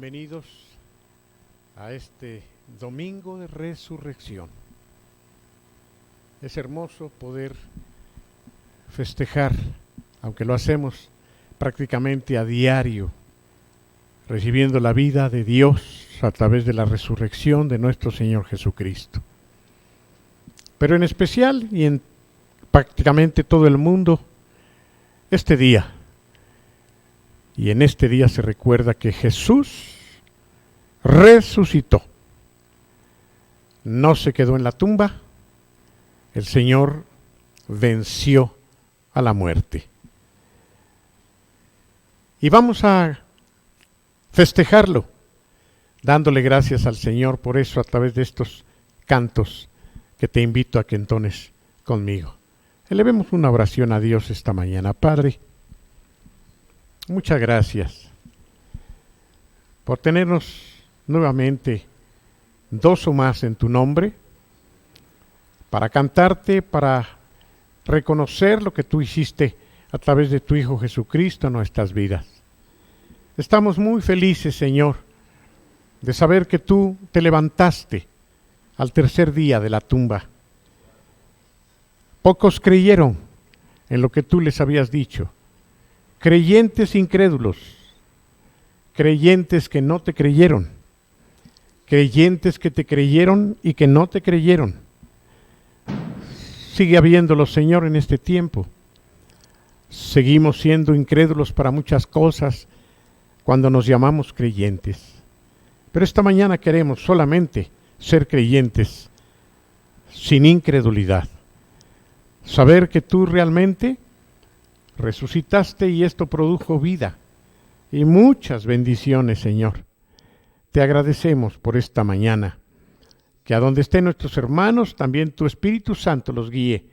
Bienvenidos a este domingo de resurrección. Es hermoso poder festejar, aunque lo hacemos prácticamente a diario, recibiendo la vida de Dios a través de la resurrección de nuestro Señor Jesucristo. Pero en especial y en prácticamente todo el mundo, este día. Y en este día se recuerda que Jesús resucitó. No se quedó en la tumba. El Señor venció a la muerte. Y vamos a festejarlo, dándole gracias al Señor por eso a través de estos cantos que te invito a que entones conmigo. Elevemos una oración a Dios esta mañana. Padre, muchas gracias por tenernos nuevamente dos o más en tu nombre, para cantarte, para reconocer lo que tú hiciste a través de tu Hijo Jesucristo en nuestras vidas. Estamos muy felices, Señor, de saber que tú te levantaste al tercer día de la tumba. Pocos creyeron en lo que tú les habías dicho. Creyentes incrédulos, creyentes que no te creyeron, creyentes que te creyeron y que no te creyeron. Sigue habiéndolos, Señor, en este tiempo. Seguimos siendo incrédulos para muchas cosas cuando nos llamamos creyentes. Pero esta mañana queremos solamente ser creyentes sin incredulidad. Saber que tú realmente resucitaste y esto produjo vida y muchas bendiciones, Señor. Te agradecemos por esta mañana, que a donde estén nuestros hermanos, también tu Espíritu Santo los guíe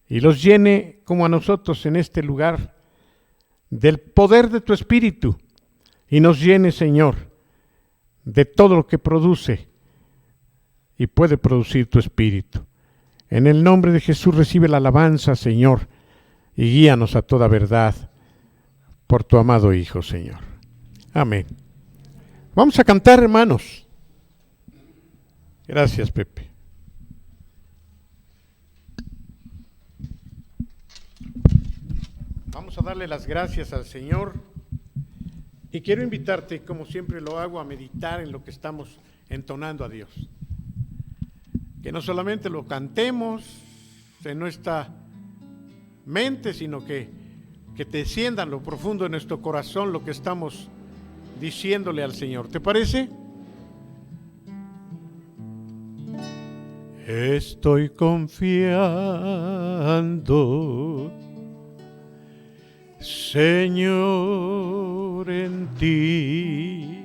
y los llene como a nosotros en este lugar del poder de tu Espíritu y nos llene, Señor, de todo lo que produce y puede producir tu Espíritu. En el nombre de Jesús recibe la alabanza, Señor, y guíanos a toda verdad por tu amado Hijo, Señor. Amén. Vamos a cantar, hermanos. Gracias, Pepe. Vamos a darle las gracias al Señor y quiero invitarte, como siempre lo hago, a meditar en lo que estamos entonando a Dios. Que no solamente lo cantemos en nuestra mente, sino que descienda en lo profundo de nuestro corazón lo que estamos diciéndole al Señor. ¿Te parece? Estoy confiando, Señor, en ti.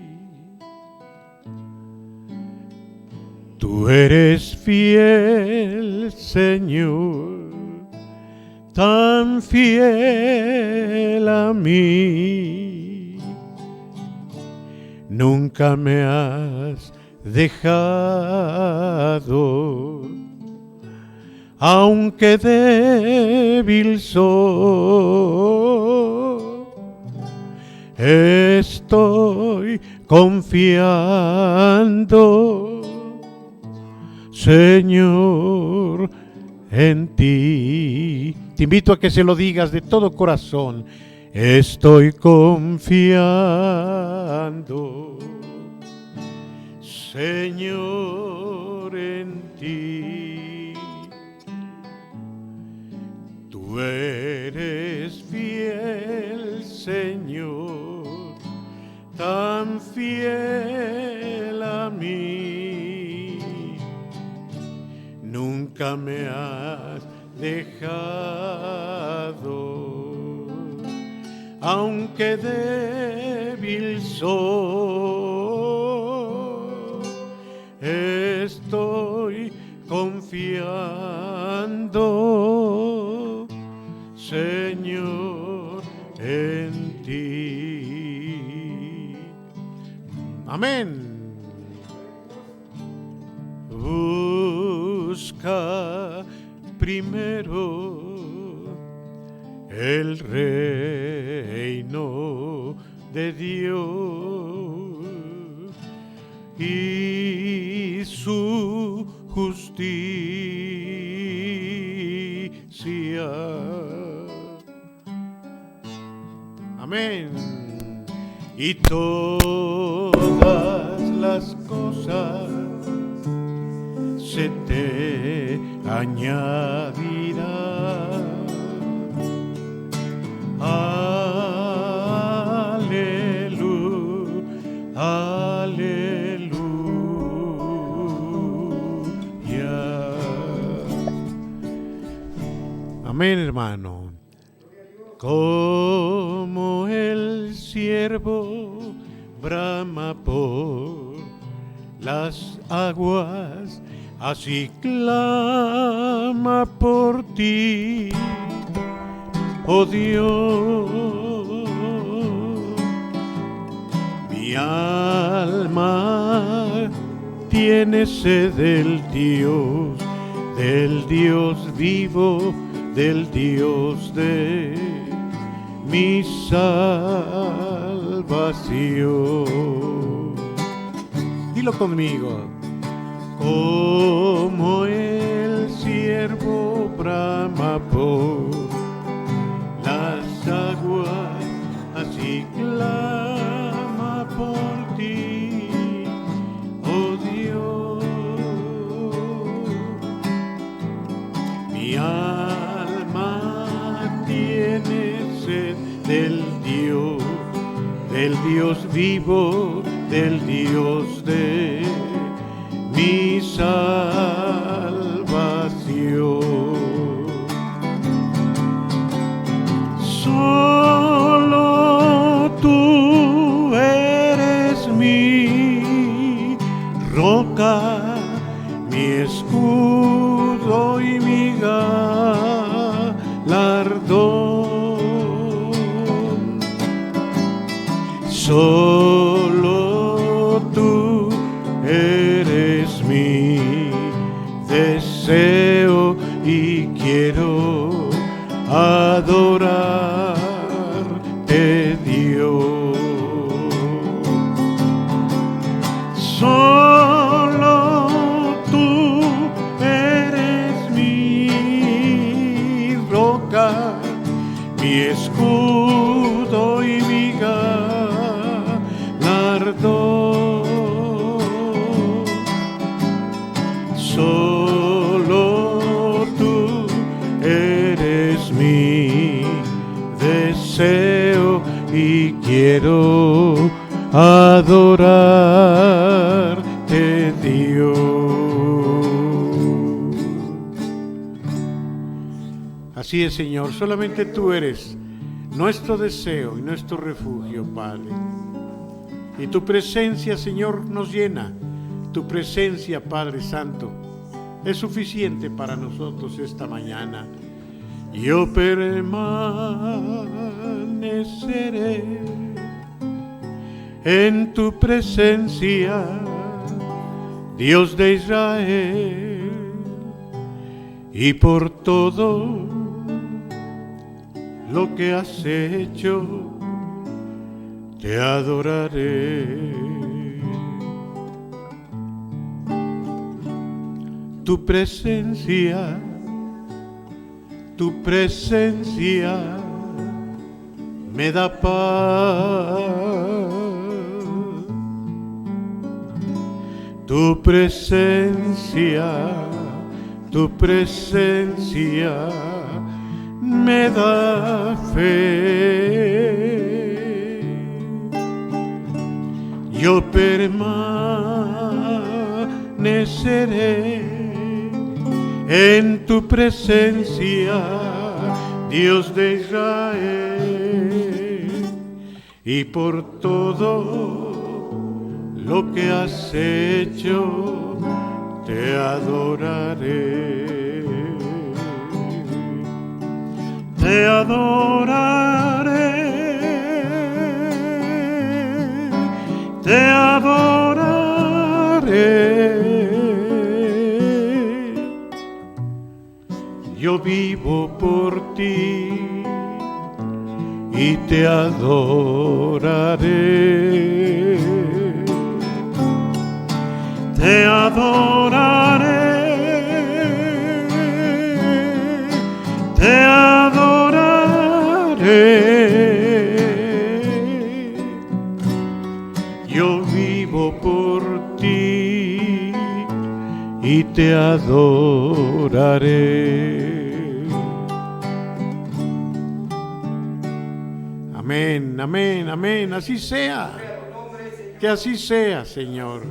Tú eres fiel, Señor, tan fiel a mí. Nunca me has dejado, aunque débil soy. Estoy confiando, Señor, en ti. Te invito a que se lo digas de todo corazón. Estoy confiando, Señor, en ti. Tú eres fiel, Señor, tan fiel a mí. Nunca me has dejado, aunque débil soy. Estoy confiando, Señor, en ti. Amén. Busca primero el reino de Dios y su justicia. Amén. Y todas las cosas se te añadirán. Aleluya, aleluya. Amén, hermano. Como el siervo brama por las aguas, así clama por ti, oh Dios. Mi alma tiene sed del Dios vivo, del Dios de mi salvación. Dilo conmigo. Como el siervo brama por las aguas, así clama por ti, oh Dios. Mi alma tiene sed del Dios vivo, del Dios de mi salvación. Solo tú eres mi roca, mi escudo y mi galardón. Solo tú eres mi deseo y quiero adorarte, Dios. Solo tú eres mi roca, mi escudo y mi galardón. Solo tú eres mi deseo y quiero adorarte, Dios. Así es, Señor, solamente tú eres nuestro deseo y nuestro refugio, Padre. Y tu presencia, Señor, nos llena. Tu presencia, Padre Santo, es suficiente para nosotros esta mañana. Yo permaneceré en tu presencia, Dios de Israel, y por todo lo que has hecho, te adoraré. Tu presencia me da paz. Tu presencia me da fe. Yo permaneceré en tu presencia, Dios de Israel, y por todo lo que has hecho, te adoraré. Te adoraré, te adoraré. Yo vivo por ti y te adoraré. te adoraré, te adoraré. Yo vivo por ti y te adoraré. Amén, amén, amén. Así sea. Que así sea, Señor.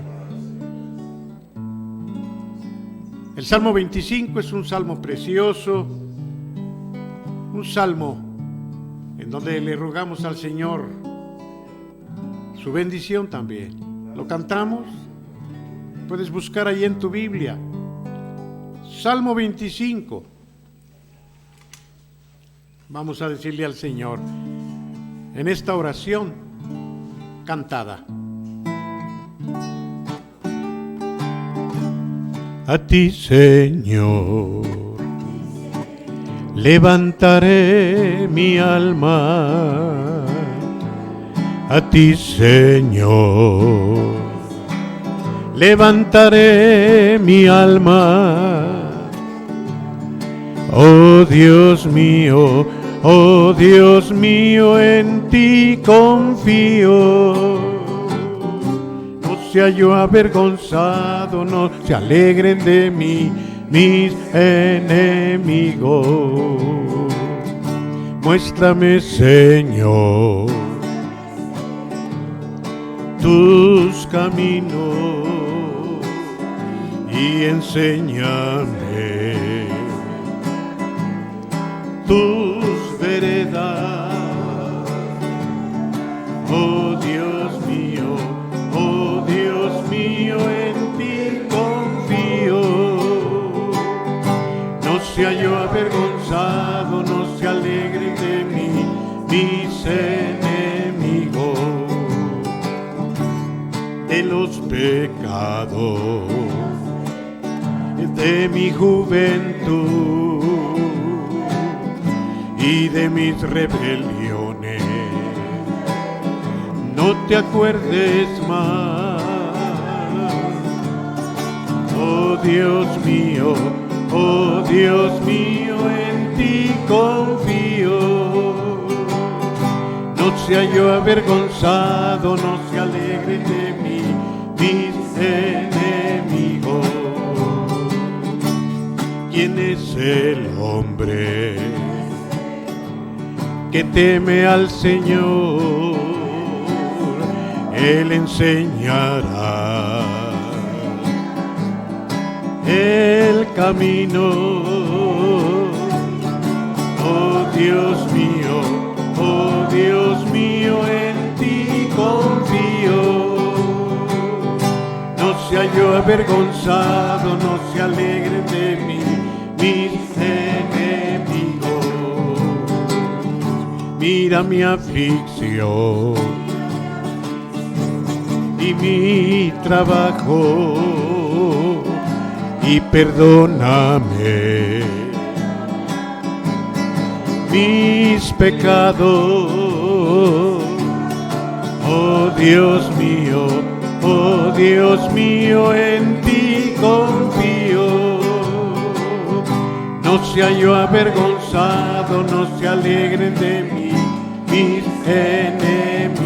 El Salmo 25 es un salmo precioso, un salmo en donde le rogamos al Señor su bendición también. ¿Lo cantamos? Puedes buscar ahí en tu Biblia. Salmo 25. Vamos a decirle al Señor en esta oración cantada. A ti, Señor, levantaré mi alma. A ti, Señor, levantaré mi alma. Oh Dios mío, en ti confío. No sea yo avergonzado, no se alegren de mí mis enemigos. Muéstrame, Señor, tus caminos y enséñame tus veredas. Oh Dios mío, en ti confío. No sea yo avergonzado, no se alegren de mí mis enemigos. De los pecados de mi juventud y de mis rebeliones no te acuerdes más. Oh Dios mío, en ti confío. No sea yo avergonzado, no se alegren de mí mis enemigos. ¿Quién es el hombre que teme al Señor? Él enseñará el camino. Oh Dios mío, en ti confío. No sea yo avergonzado, no se alegren de mí mis enemigos. Mira mi aflicción y mi trabajo y perdóname mis pecados. Oh Dios mío, en ti confío. No sea yo avergonzado, no se alegren de mí mis enemigos.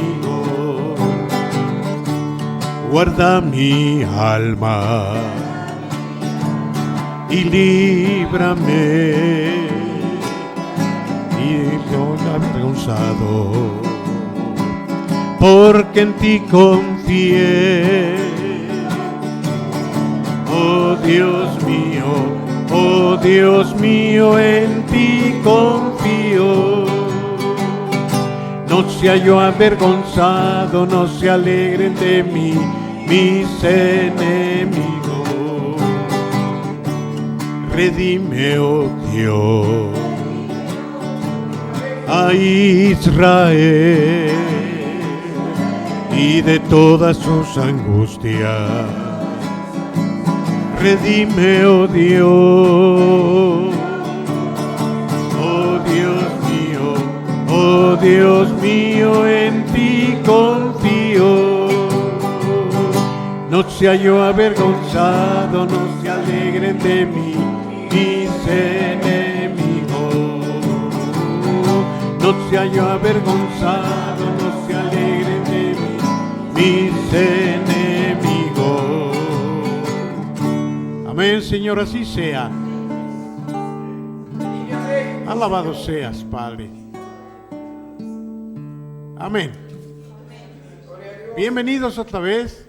Guarda mi alma y líbrame, y no avergonzado, porque en ti confié. Oh Dios mío, en ti confío. No sea yo avergonzado, no se alegren de mí mis enemigos. Redime, oh Dios, a Israel y de todas sus angustias. Redime, oh Dios, oh Dios mío, en ti confío. No sea yo avergonzado, no se alegren de mí mis enemigos. No sea yo avergonzado, no se alegren de mí mis enemigos. Amén, Señor, así sea. Alabado seas, Padre. Amén. Bienvenidos otra vez.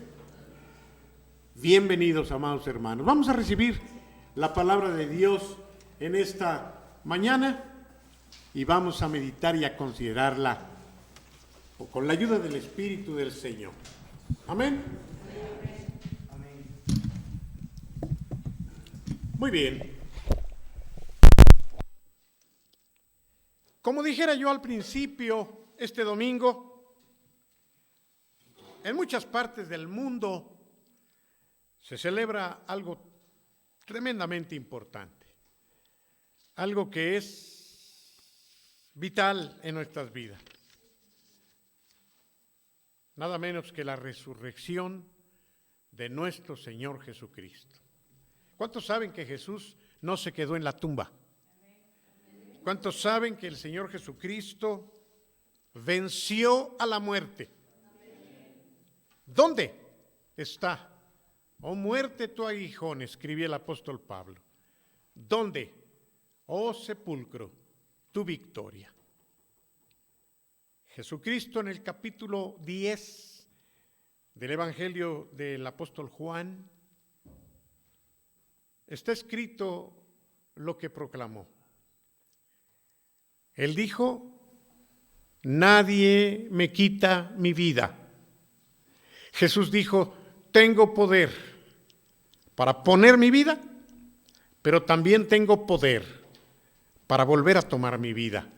Bienvenidos, amados hermanos. Vamos a recibir la palabra de Dios en esta mañana y vamos a meditar y a considerarla con la ayuda del Espíritu del Señor. Amén. Muy bien. Como dijera yo al principio, este domingo, en muchas partes del mundo se celebra algo tremendamente importante, algo que es vital en nuestras vidas, nada menos que la resurrección de nuestro Señor Jesucristo. ¿Cuántos saben que Jesús no se quedó en la tumba? ¿Cuántos saben que el Señor Jesucristo venció a la muerte? ¿Dónde está? Oh muerte, tu aguijón, escribía el apóstol Pablo. ¿Dónde? Oh sepulcro, tu victoria. Jesucristo en el capítulo 10 del Evangelio del apóstol Juan, está escrito lo que proclamó. Él dijo: nadie me quita mi vida. Jesús dijo: tengo poder para poner mi vida, pero también tengo poder para volver a tomar mi vida.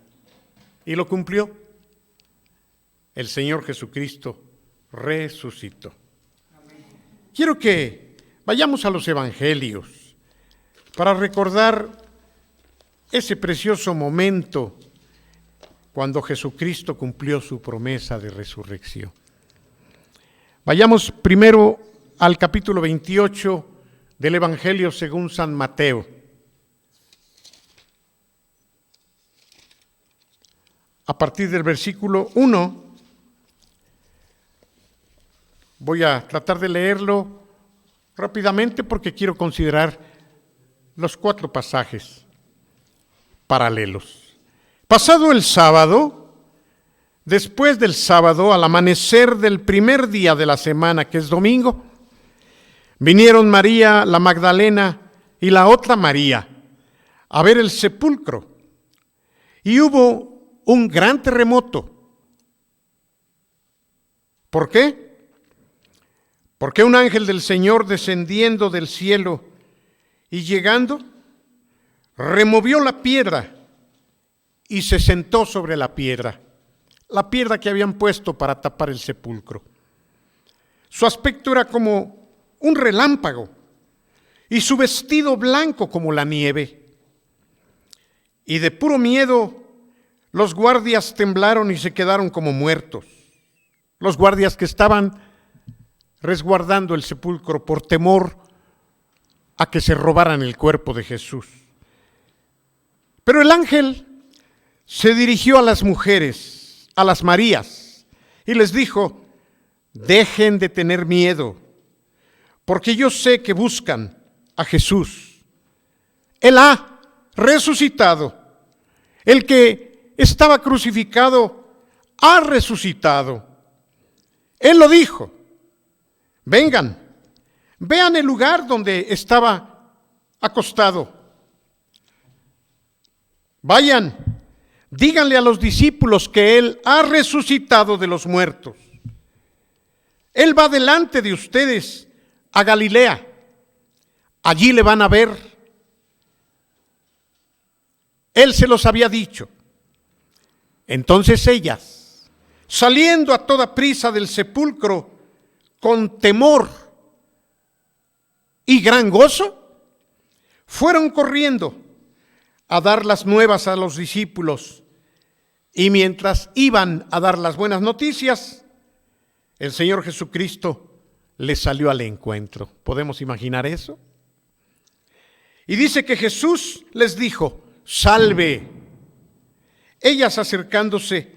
Y lo cumplió. El Señor Jesucristo resucitó. Amén. Quiero que vayamos a los evangelios para recordar ese precioso momento cuando Jesucristo cumplió su promesa de resurrección. Vayamos primero al capítulo 28 del Evangelio según San Mateo. A partir del versículo 1, voy a tratar de leerlo rápidamente porque quiero considerar los 4 pasajes paralelos. Pasado el sábado, después del sábado, al amanecer del primer día de la semana, que es domingo, vinieron María la Magdalena y la otra María a ver el sepulcro. Y hubo un gran terremoto. ¿Por qué? Porque un ángel del Señor descendiendo del cielo y llegando, removió la piedra y se sentó sobre la piedra que habían puesto para tapar el sepulcro. Su aspecto era como un relámpago y su vestido blanco como la nieve. Y de puro miedo los guardias temblaron y se quedaron como muertos. Los guardias que estaban resguardando el sepulcro por temor a que se robaran el cuerpo de Jesús. Pero el ángel se dirigió a las mujeres, a las Marías, y les dijo: dejen de tener miedo, porque yo sé que buscan a Jesús. Él ha resucitado. El que estaba crucificado ha resucitado. Él lo dijo. Vengan, vean el lugar donde estaba acostado. Vayan, díganle a los discípulos que Él ha resucitado de los muertos. Él va delante de ustedes a Galilea. Allí le van a ver. Él se los había dicho. Entonces ellas, saliendo a toda prisa del sepulcro, con temor y gran gozo, fueron corriendo a dar las nuevas a los discípulos. Y mientras iban a dar las buenas noticias, el Señor Jesucristo le salió al encuentro. ¿Podemos imaginar eso? Y dice que Jesús les dijo: salve. Ellas, acercándose,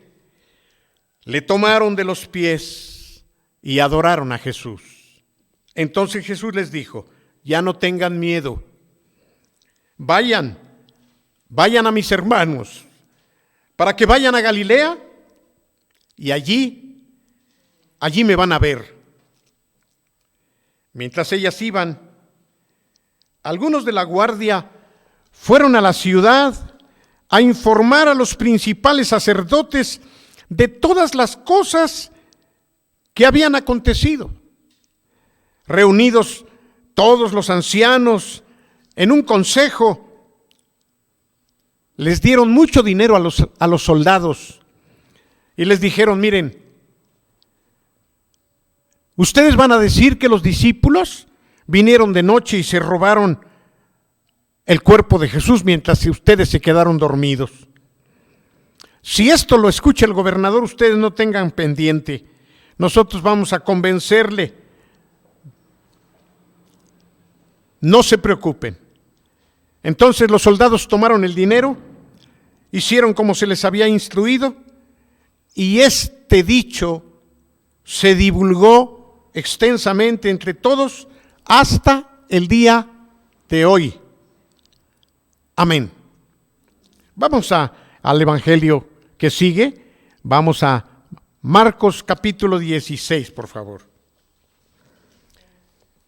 le tomaron de los pies y adoraron a Jesús. Entonces Jesús les dijo: ya no tengan miedo. Vayan a mis hermanos, para que vayan a Galilea, y allí me van a ver. Mientras ellas iban, algunos de la guardia fueron a la ciudad a informar a los principales sacerdotes de todas las cosas que habían acontecido. Reunidos todos los ancianos en un consejo, les dieron mucho dinero a los soldados y les dijeron: miren, ustedes van a decir que los discípulos vinieron de noche y se robaron el cuerpo de Jesús mientras ustedes se quedaron dormidos. Si esto lo escucha el gobernador, ustedes no tengan pendiente. Nosotros vamos a convencerle. No se preocupen. Entonces los soldados tomaron el dinero, hicieron como se les había instruido, y este dicho se divulgó extensamente entre todos hasta el día de hoy. Amén. Vamos al evangelio que sigue. Vamos a Marcos capítulo 16, por favor.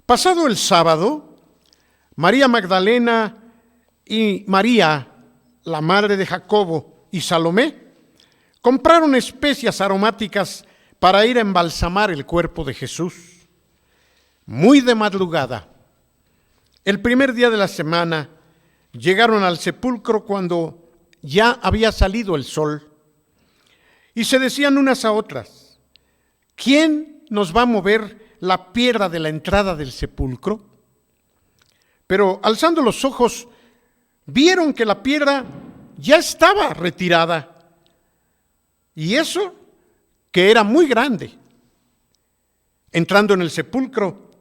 Pasado el sábado, María Magdalena y María, la madre de Jacobo, y Salomé compraron especias aromáticas para ir a embalsamar el cuerpo de Jesús. Muy de madrugada, el primer día de la semana, llegaron al sepulcro cuando ya había salido el sol, y se decían unas a otras: ¿quién nos va a mover la piedra de la entrada del sepulcro? Pero alzando los ojos, vieron que la piedra ya estaba retirada, y eso que era muy grande. Entrando en el sepulcro,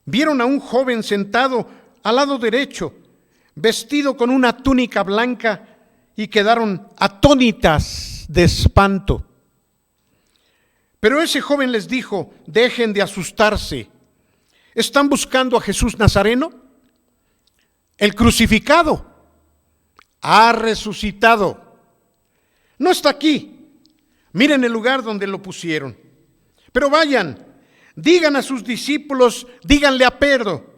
vieron a un joven sentado al lado derecho, vestido con una túnica blanca, y quedaron atónitas de espanto. Pero ese joven les dijo: dejen de asustarse. ¿Están buscando a Jesús Nazareno? El crucificado ha resucitado. No está aquí. Miren el lugar donde lo pusieron. Pero vayan, digan a sus discípulos, díganle a Pedro,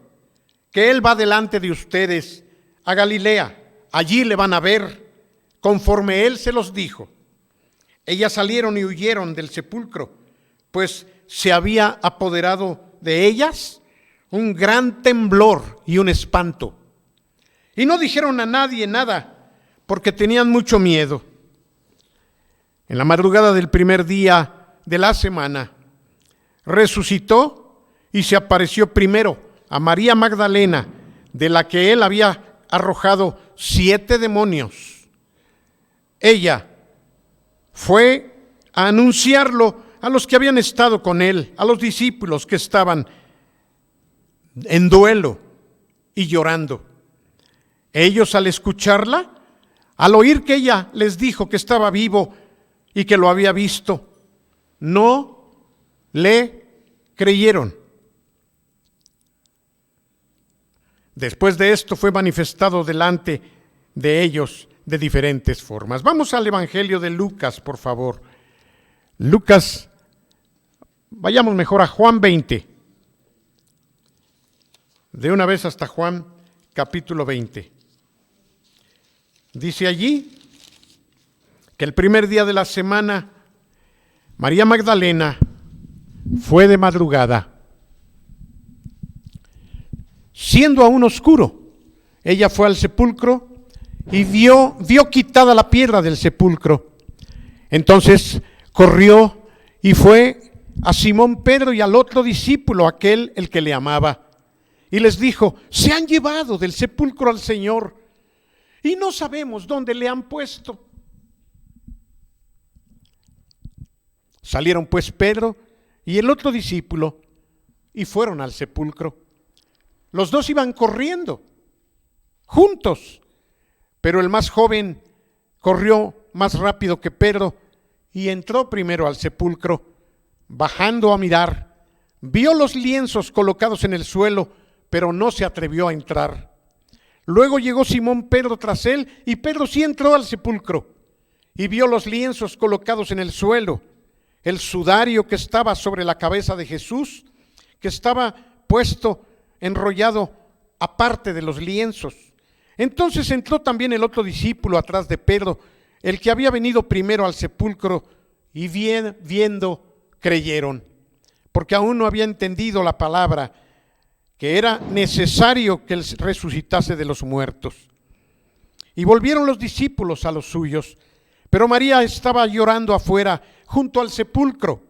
que él va delante de ustedes a Galilea. Allí le van a ver, conforme él se los dijo. Ellas salieron y huyeron del sepulcro, pues se había apoderado de ellas un gran temblor y un espanto. Y no dijeron a nadie nada, porque tenían mucho miedo. En la madrugada del primer día de la semana, resucitó y se apareció primero a María Magdalena, de la que él había arrojado 7 demonios. Ella fue a anunciarlo a los que habían estado con él, a los discípulos que estaban en duelo y llorando. Ellos, al escucharla, al oír que ella les dijo que estaba vivo y que lo había visto, no le creyeron. Después de esto fue manifestado delante de ellos de diferentes formas. Vamos al Evangelio de Lucas, por favor. Lucas, vayamos mejor a Juan 20. De una vez hasta Juan capítulo 20. Dice allí que el primer día de la semana, María Magdalena fue de madrugada, siendo aún oscuro. Ella fue al sepulcro y vio quitada la piedra del sepulcro. Entonces corrió y fue a Simón Pedro y al otro discípulo, aquel el que le amaba, y les dijo: se han llevado del sepulcro al Señor y no sabemos dónde le han puesto. Salieron pues Pedro y el otro discípulo y fueron al sepulcro. Los dos iban corriendo, juntos, pero el más joven corrió más rápido que Pedro y entró primero al sepulcro. Bajando a mirar, vio los lienzos colocados en el suelo, pero no se atrevió a entrar. Luego llegó Simón Pedro tras él, y Pedro sí entró al sepulcro y vio los lienzos colocados en el suelo, el sudario que estaba sobre la cabeza de Jesús, que estaba puesto, enrollado aparte de los lienzos. Entonces entró también el otro discípulo atrás de Pedro, el que había venido primero al sepulcro, y viendo creyeron, porque aún no había entendido la palabra, que era necesario que él resucitase de los muertos. Y volvieron los discípulos a los suyos, pero María estaba llorando afuera, junto al sepulcro,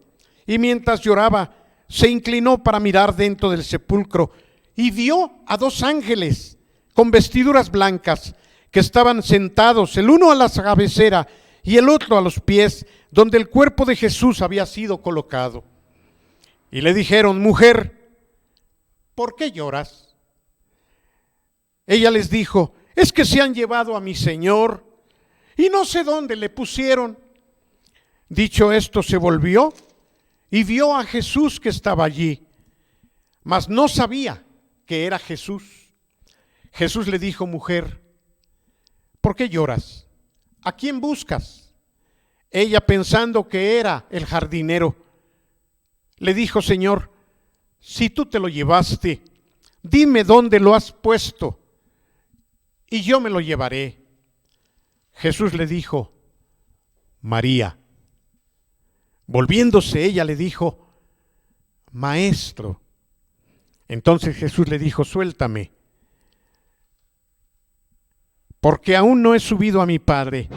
y mientras lloraba, se inclinó para mirar dentro del sepulcro, y vio a dos ángeles con vestiduras blancas, que estaban sentados, el uno a la cabecera y el otro a los pies, donde el cuerpo de Jesús había sido colocado. Y le dijeron: mujer, ¿por qué lloras? Ella les dijo: es que se han llevado a mi Señor y no sé dónde le pusieron. Dicho esto, se volvió y vio a Jesús que estaba allí, mas no sabía que era Jesús. Jesús le dijo: mujer, ¿por qué lloras? ¿A quién buscas? Ella, pensando que era el jardinero, le dijo: Señor, si tú te lo llevaste, dime dónde lo has puesto y yo me lo llevaré. Jesús le dijo: María. Volviéndose ella le dijo: Maestro. Entonces Jesús le dijo: suéltame, porque aún no he subido a mi Padre.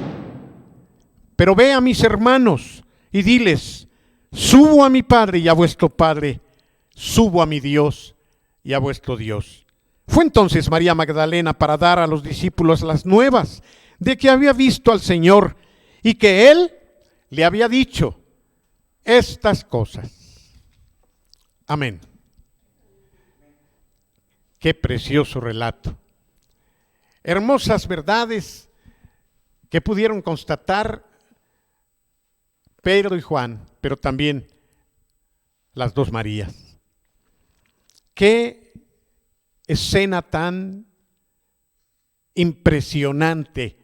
Pero ve a mis hermanos y diles: subo a mi Padre y a vuestro Padre, subo a mi Dios y a vuestro Dios. Fue entonces María Magdalena para dar a los discípulos las nuevas de que había visto al Señor y que Él le había dicho estas cosas. Amén. Qué precioso relato. Hermosas verdades que pudieron constatar Pedro y Juan, pero también las dos Marías. Qué escena tan impresionante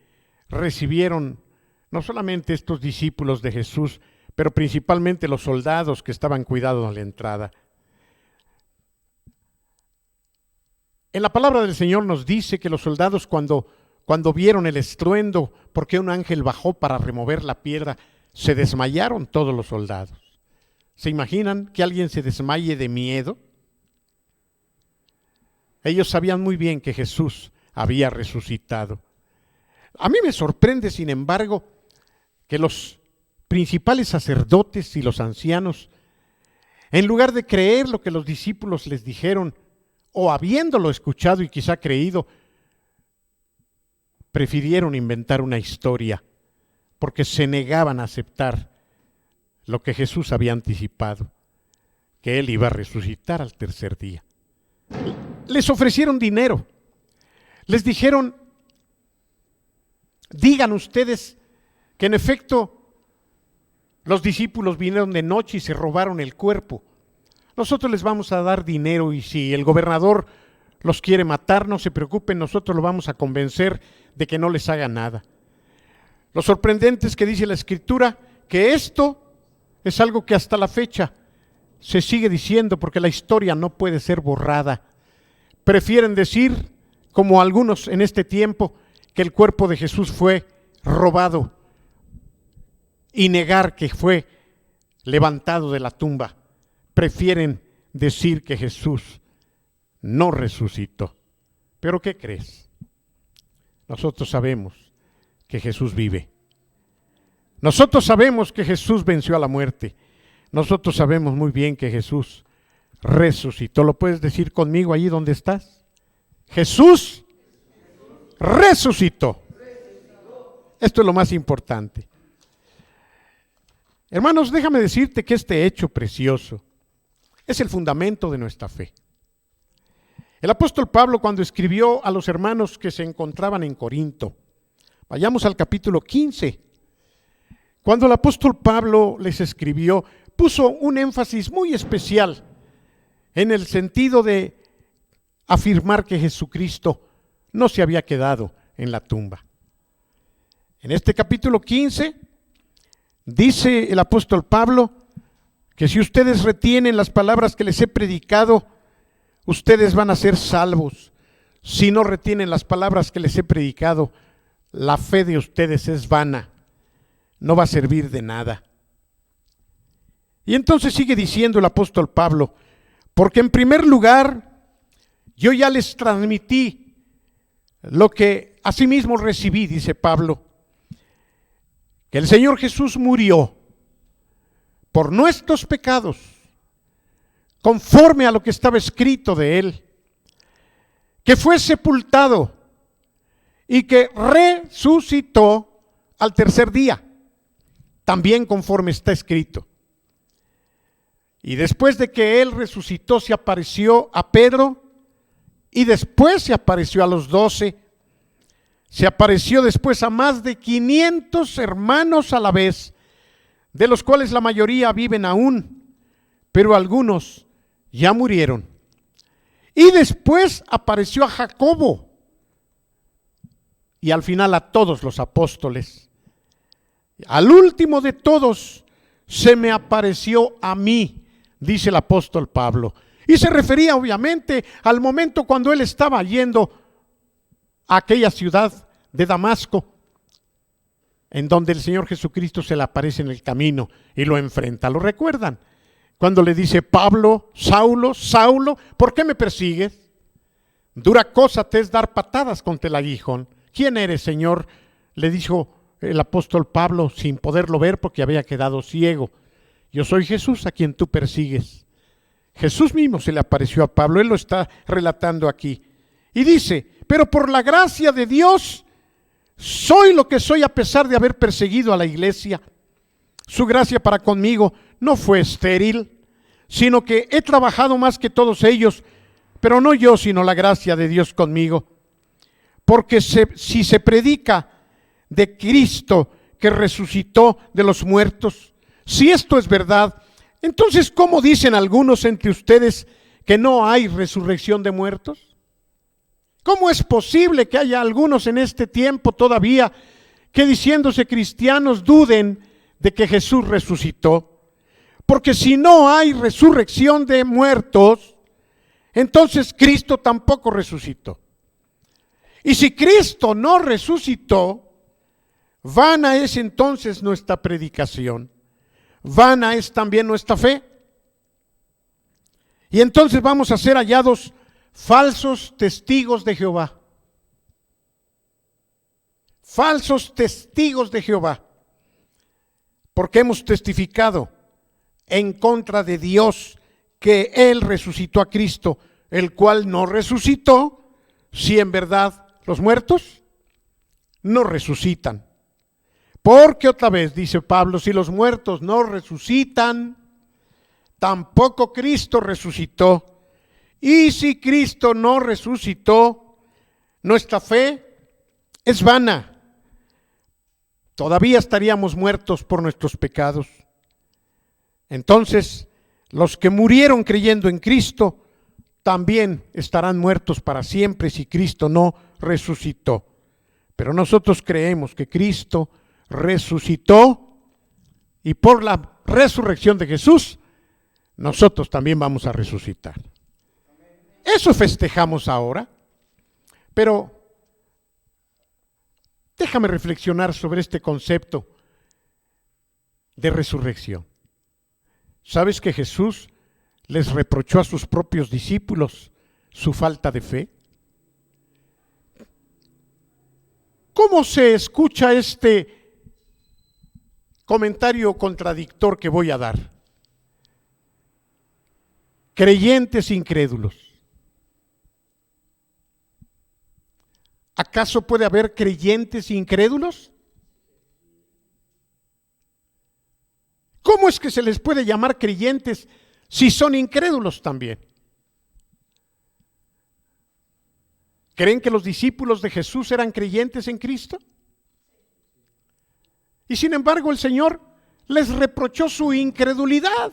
recibieron no solamente estos discípulos de Jesús, pero principalmente los soldados que estaban cuidando a la entrada. En la palabra del Señor nos dice que los soldados cuando vieron el estruendo, porque un ángel bajó para remover la piedra, se desmayaron todos los soldados. ¿Se imaginan que alguien se desmaye de miedo? Ellos sabían muy bien que Jesús había resucitado. A mí me sorprende, sin embargo, que los principales sacerdotes y los ancianos, en lugar de creer lo que los discípulos les dijeron, o habiéndolo escuchado y quizá creído, prefirieron inventar una historia, porque se negaban a aceptar lo que Jesús había anticipado, que Él iba a resucitar al tercer día. Les ofrecieron dinero, les dijeron: digan ustedes que en efecto los discípulos vinieron de noche y se robaron el cuerpo. Nosotros les vamos a dar dinero y si el gobernador los quiere matar, no se preocupen, nosotros lo vamos a convencer de que no les haga nada. Lo sorprendente es que dice la Escritura que esto es algo que hasta la fecha se sigue diciendo, porque la historia no puede ser borrada. Prefieren decir, como algunos en este tiempo, que el cuerpo de Jesús fue robado y negar que fue levantado de la tumba. Prefieren decir que Jesús no resucitó. ¿Pero qué crees? Nosotros sabemos que Jesús vive. Nosotros sabemos que Jesús venció a la muerte. Nosotros sabemos muy bien que Jesús resucitó. ¿Lo puedes decir conmigo allí donde estás? Jesús resucitó. Esto es lo más importante. Hermanos, déjame decirte que este hecho precioso, es el fundamento de nuestra fe. El apóstol Pablo, cuando escribió a los hermanos que se encontraban en Corinto, vayamos al capítulo 15, cuando el apóstol Pablo les escribió, puso un énfasis muy especial en el sentido de afirmar que Jesucristo no se había quedado en la tumba. En este capítulo 15 dice el apóstol Pablo que si ustedes retienen las palabras que les he predicado, ustedes van a ser salvos. Si no retienen las palabras que les he predicado, la fe de ustedes es vana, no va a servir de nada. Y entonces sigue diciendo el apóstol Pablo, porque en primer lugar yo ya les transmití lo que asimismo recibí, dice Pablo, que el Señor Jesús murió por nuestros pecados, conforme a lo que estaba escrito de él, que fue sepultado y que resucitó al tercer día, también conforme está escrito. Y después de que él resucitó, se apareció a Pedro y después se apareció a los 12. Se apareció después a más de 500 hermanos a la vez, de los cuales la mayoría viven aún, pero algunos ya murieron. Y después apareció a Jacobo y al final a todos los apóstoles. Al último de todos se me apareció a mí, dice el apóstol Pablo. Y se refería obviamente al momento cuando él estaba yendo a aquella ciudad de Damasco, en donde el Señor Jesucristo se le aparece en el camino y lo enfrenta. ¿Lo recuerdan? Cuando le dice: Pablo, Saulo, Saulo, ¿por qué me persigues? Dura cosa te es dar patadas contra el aguijón. ¿Quién eres, Señor?, le dijo el apóstol Pablo sin poderlo ver porque había quedado ciego. Yo soy Jesús a quien tú persigues. Jesús mismo se le apareció a Pablo, él lo está relatando aquí. Y dice: pero por la gracia de Dios soy lo que soy a pesar de haber perseguido a la iglesia. Su gracia para conmigo no fue estéril, sino que he trabajado más que todos ellos, pero no yo, sino la gracia de Dios conmigo. Porque si se predica de Cristo que resucitó de los muertos, si esto es verdad, entonces ¿cómo dicen algunos entre ustedes que no hay resurrección de muertos? ¿Cómo es posible que haya algunos en este tiempo todavía que, diciéndose cristianos, duden de que Jesús resucitó? Porque si no hay resurrección de muertos, entonces Cristo tampoco resucitó. Y si Cristo no resucitó, vana es entonces nuestra predicación, vana es también nuestra fe. Y entonces vamos a ser hallados falsos testigos de Jehová. Falsos testigos de Jehová. Porque hemos testificado en contra de Dios que Él resucitó a Cristo, el cual no resucitó, si en verdad los muertos no resucitan. Porque otra vez, dice Pablo, si los muertos no resucitan, tampoco Cristo resucitó. Y si Cristo no resucitó, nuestra fe es vana. Todavía estaríamos muertos por nuestros pecados. Entonces, los que murieron creyendo en Cristo también estarán muertos para siempre si Cristo no resucitó. Pero nosotros creemos que Cristo resucitó y por la resurrección de Jesús, nosotros también vamos a resucitar. Eso festejamos ahora, pero déjame reflexionar sobre este concepto de resurrección. ¿Sabes que Jesús les reprochó a sus propios discípulos su falta de fe? ¿Cómo se escucha este comentario contradictor que voy a dar? Creyentes incrédulos. ¿Acaso puede haber creyentes incrédulos? ¿Cómo es que se les puede llamar creyentes si son incrédulos también? ¿Creen que los discípulos de Jesús eran creyentes en Cristo? Y sin embargo el Señor les reprochó su incredulidad.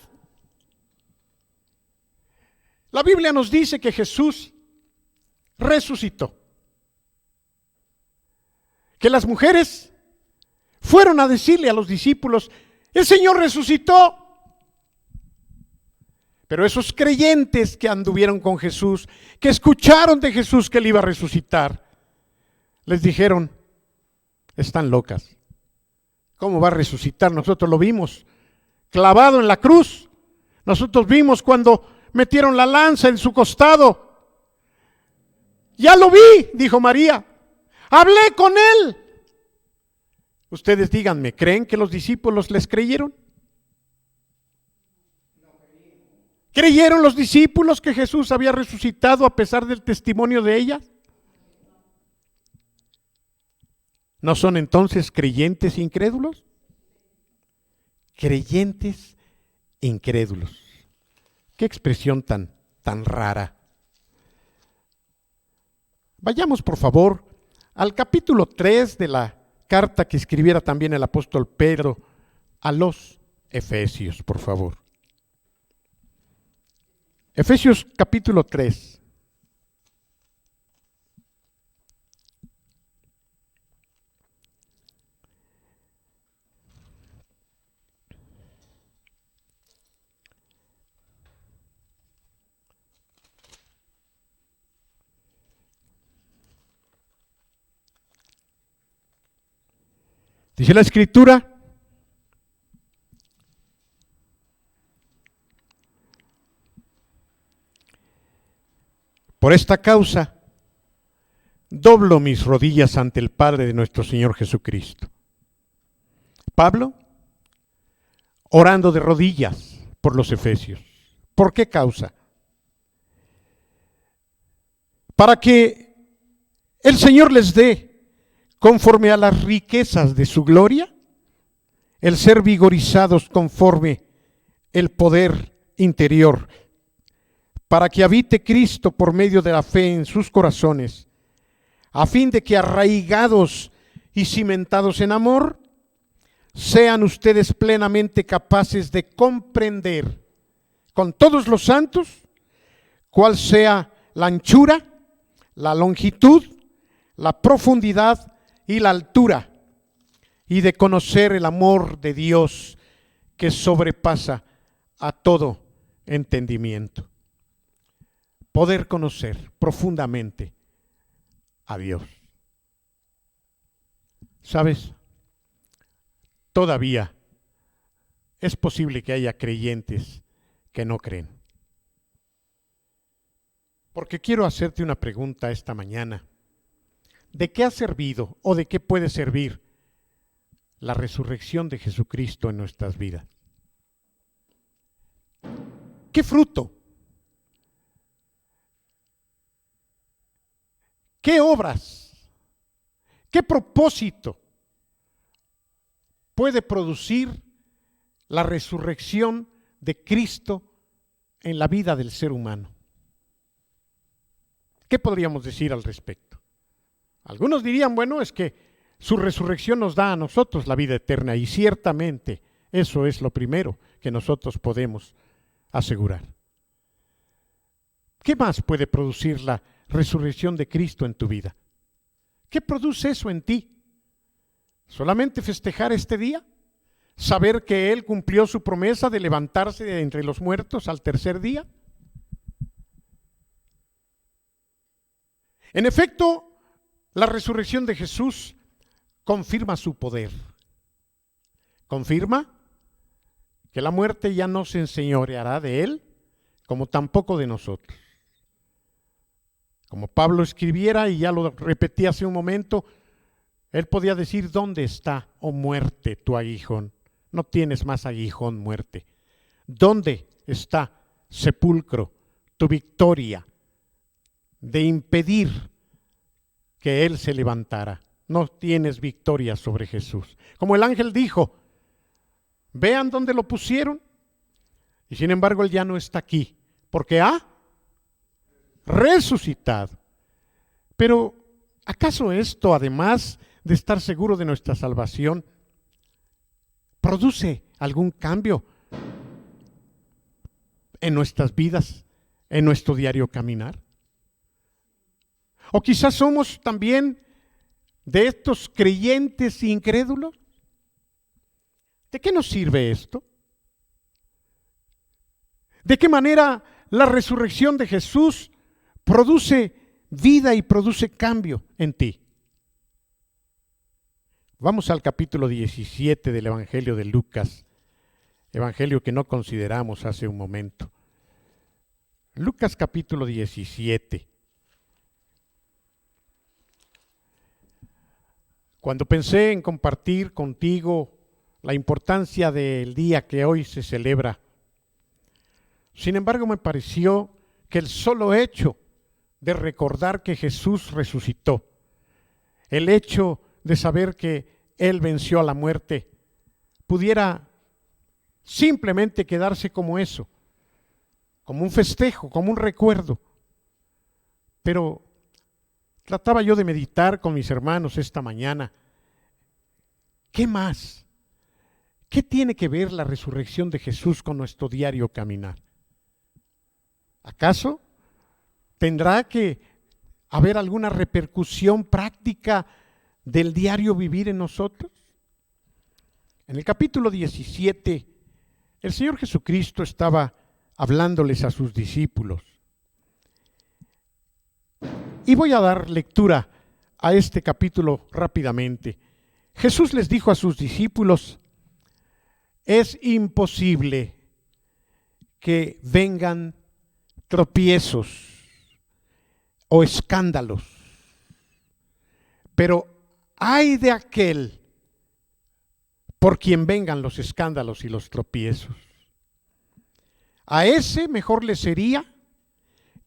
La Biblia nos dice que Jesús resucitó, que las mujeres fueron a decirle a los discípulos: el Señor resucitó. Pero esos creyentes que anduvieron con Jesús, que escucharon de Jesús que él iba a resucitar, les dijeron: están locas. ¿Cómo va a resucitar? Nosotros lo vimos clavado en la cruz. Nosotros vimos cuando metieron la lanza en su costado. Ya lo vi, dijo María. Hablé con él. Ustedes díganme, ¿creen que los discípulos les creyeron? ¿Creyeron los discípulos que Jesús había resucitado a pesar del testimonio de ellas? ¿No son entonces creyentes incrédulos? Creyentes incrédulos. Qué expresión tan rara. Vayamos por favor al capítulo 3 de la carta que escribiera también el apóstol Pedro a los Efesios, por favor. Efesios capítulo 3. Dice la Escritura: por esta causa doblo mis rodillas ante el Padre de nuestro Señor Jesucristo. Pablo, orando de rodillas por los efesios. ¿Por qué causa? Para que el Señor les dé, conforme a las riquezas de su gloria, el ser vigorizados conforme el poder interior, para que habite Cristo por medio de la fe en sus corazones, a fin de que arraigados y cimentados en amor, sean ustedes plenamente capaces de comprender con todos los santos cuál sea la anchura, la longitud, la profundidad y la altura, y de conocer el amor de Dios que sobrepasa a todo entendimiento. Poder conocer profundamente a Dios. ¿Sabes? Todavía es posible que haya creyentes que no creen. Porque quiero hacerte una pregunta esta mañana. ¿De qué ha servido o de qué puede servir la resurrección de Jesucristo en nuestras vidas? ¿Qué fruto? ¿Qué obras? ¿Qué propósito puede producir la resurrección de Cristo en la vida del ser humano? ¿Qué podríamos decir al respecto? Algunos dirían, bueno, es que su resurrección nos da a nosotros la vida eterna, y ciertamente eso es lo primero que nosotros podemos asegurar. ¿Qué más puede producir la resurrección de Cristo en tu vida? ¿Qué produce eso en ti? ¿Solamente festejar este día? ¿Saber que Él cumplió su promesa de levantarse de entre los muertos al tercer día? En efecto, la resurrección de Jesús confirma su poder. Confirma que la muerte ya no se enseñoreará de Él, como tampoco de nosotros. Como Pablo escribiera, y ya lo repetí hace un momento, él podía decir: ¿dónde está, oh muerte, tu aguijón? No tienes más aguijón, muerte. ¿Dónde está, sepulcro, tu victoria de impedir que Él se levantara? No tienes victoria sobre Jesús. Como el ángel dijo: vean dónde lo pusieron, Y sin embargo Él ya no está aquí, porque ha resucitado. Pero, ¿acaso esto, además de estar seguro de nuestra salvación, produce algún cambio en nuestras vidas, en nuestro diario caminar? ¿O quizás somos también de estos creyentes incrédulos? ¿De qué nos sirve esto? ¿De qué manera la resurrección de Jesús produce vida y produce cambio en ti? Vamos al capítulo 17 del Evangelio de Lucas, evangelio que no consideramos hace un momento. Lucas capítulo 17. Cuando pensé en compartir contigo la importancia del día que hoy se celebra, sin embargo me pareció que el solo hecho de recordar que Jesús resucitó, el hecho de saber que Él venció a la muerte, pudiera simplemente quedarse como eso, como un festejo, como un recuerdo. Pero trataba yo de meditar con mis hermanos esta mañana. ¿Qué más? ¿Qué tiene que ver la resurrección de Jesús con nuestro diario caminar? ¿Acaso tendrá que haber alguna repercusión práctica del diario vivir en nosotros? En el capítulo 17, el Señor Jesucristo estaba hablándoles a sus discípulos. Y voy a dar lectura a este capítulo rápidamente. Jesús les dijo a sus discípulos: es imposible que vengan tropiezos o escándalos, pero ay de aquel por quien vengan los escándalos y los tropiezos. A ese mejor le sería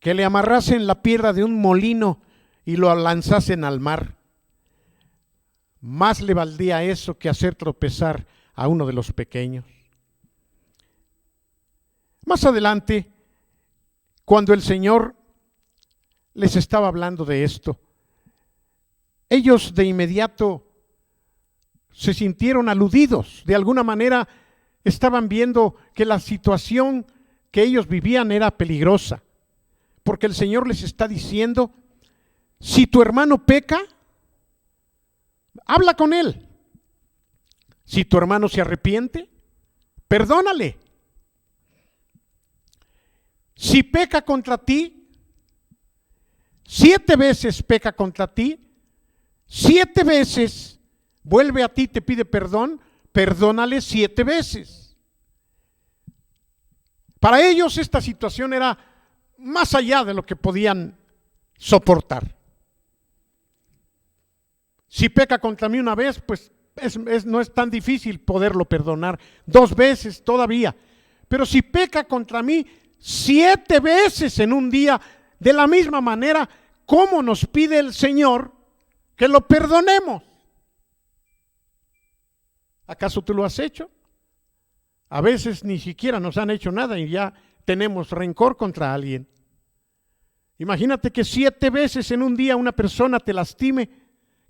que le amarrasen la piedra de un molino y lo lanzasen al mar. Más le valdría eso que hacer tropezar a uno de los pequeños. Más adelante, cuando el Señor les estaba hablando de esto, ellos de inmediato se sintieron aludidos. De alguna manera estaban viendo que la situación que ellos vivían era peligrosa, porque el Señor les está diciendo: si tu hermano peca, habla con él. Si tu hermano se arrepiente, perdónale. Si peca contra ti, 7 veces peca contra ti, 7 veces vuelve a ti, te pide perdón, perdónale 7 veces. Para ellos esta situación era más allá de lo que podían soportar. Si peca contra mí una vez, pues no es tan difícil poderlo perdonar. 2 veces todavía. Pero si peca contra mí 7 veces en un día, de la misma manera, ¿cómo nos pide el Señor que lo perdonemos? ¿Acaso tú lo has hecho? A veces ni siquiera nos han hecho nada y ya tenemos rencor contra alguien. Imagínate que 7 veces en un día una persona te lastime.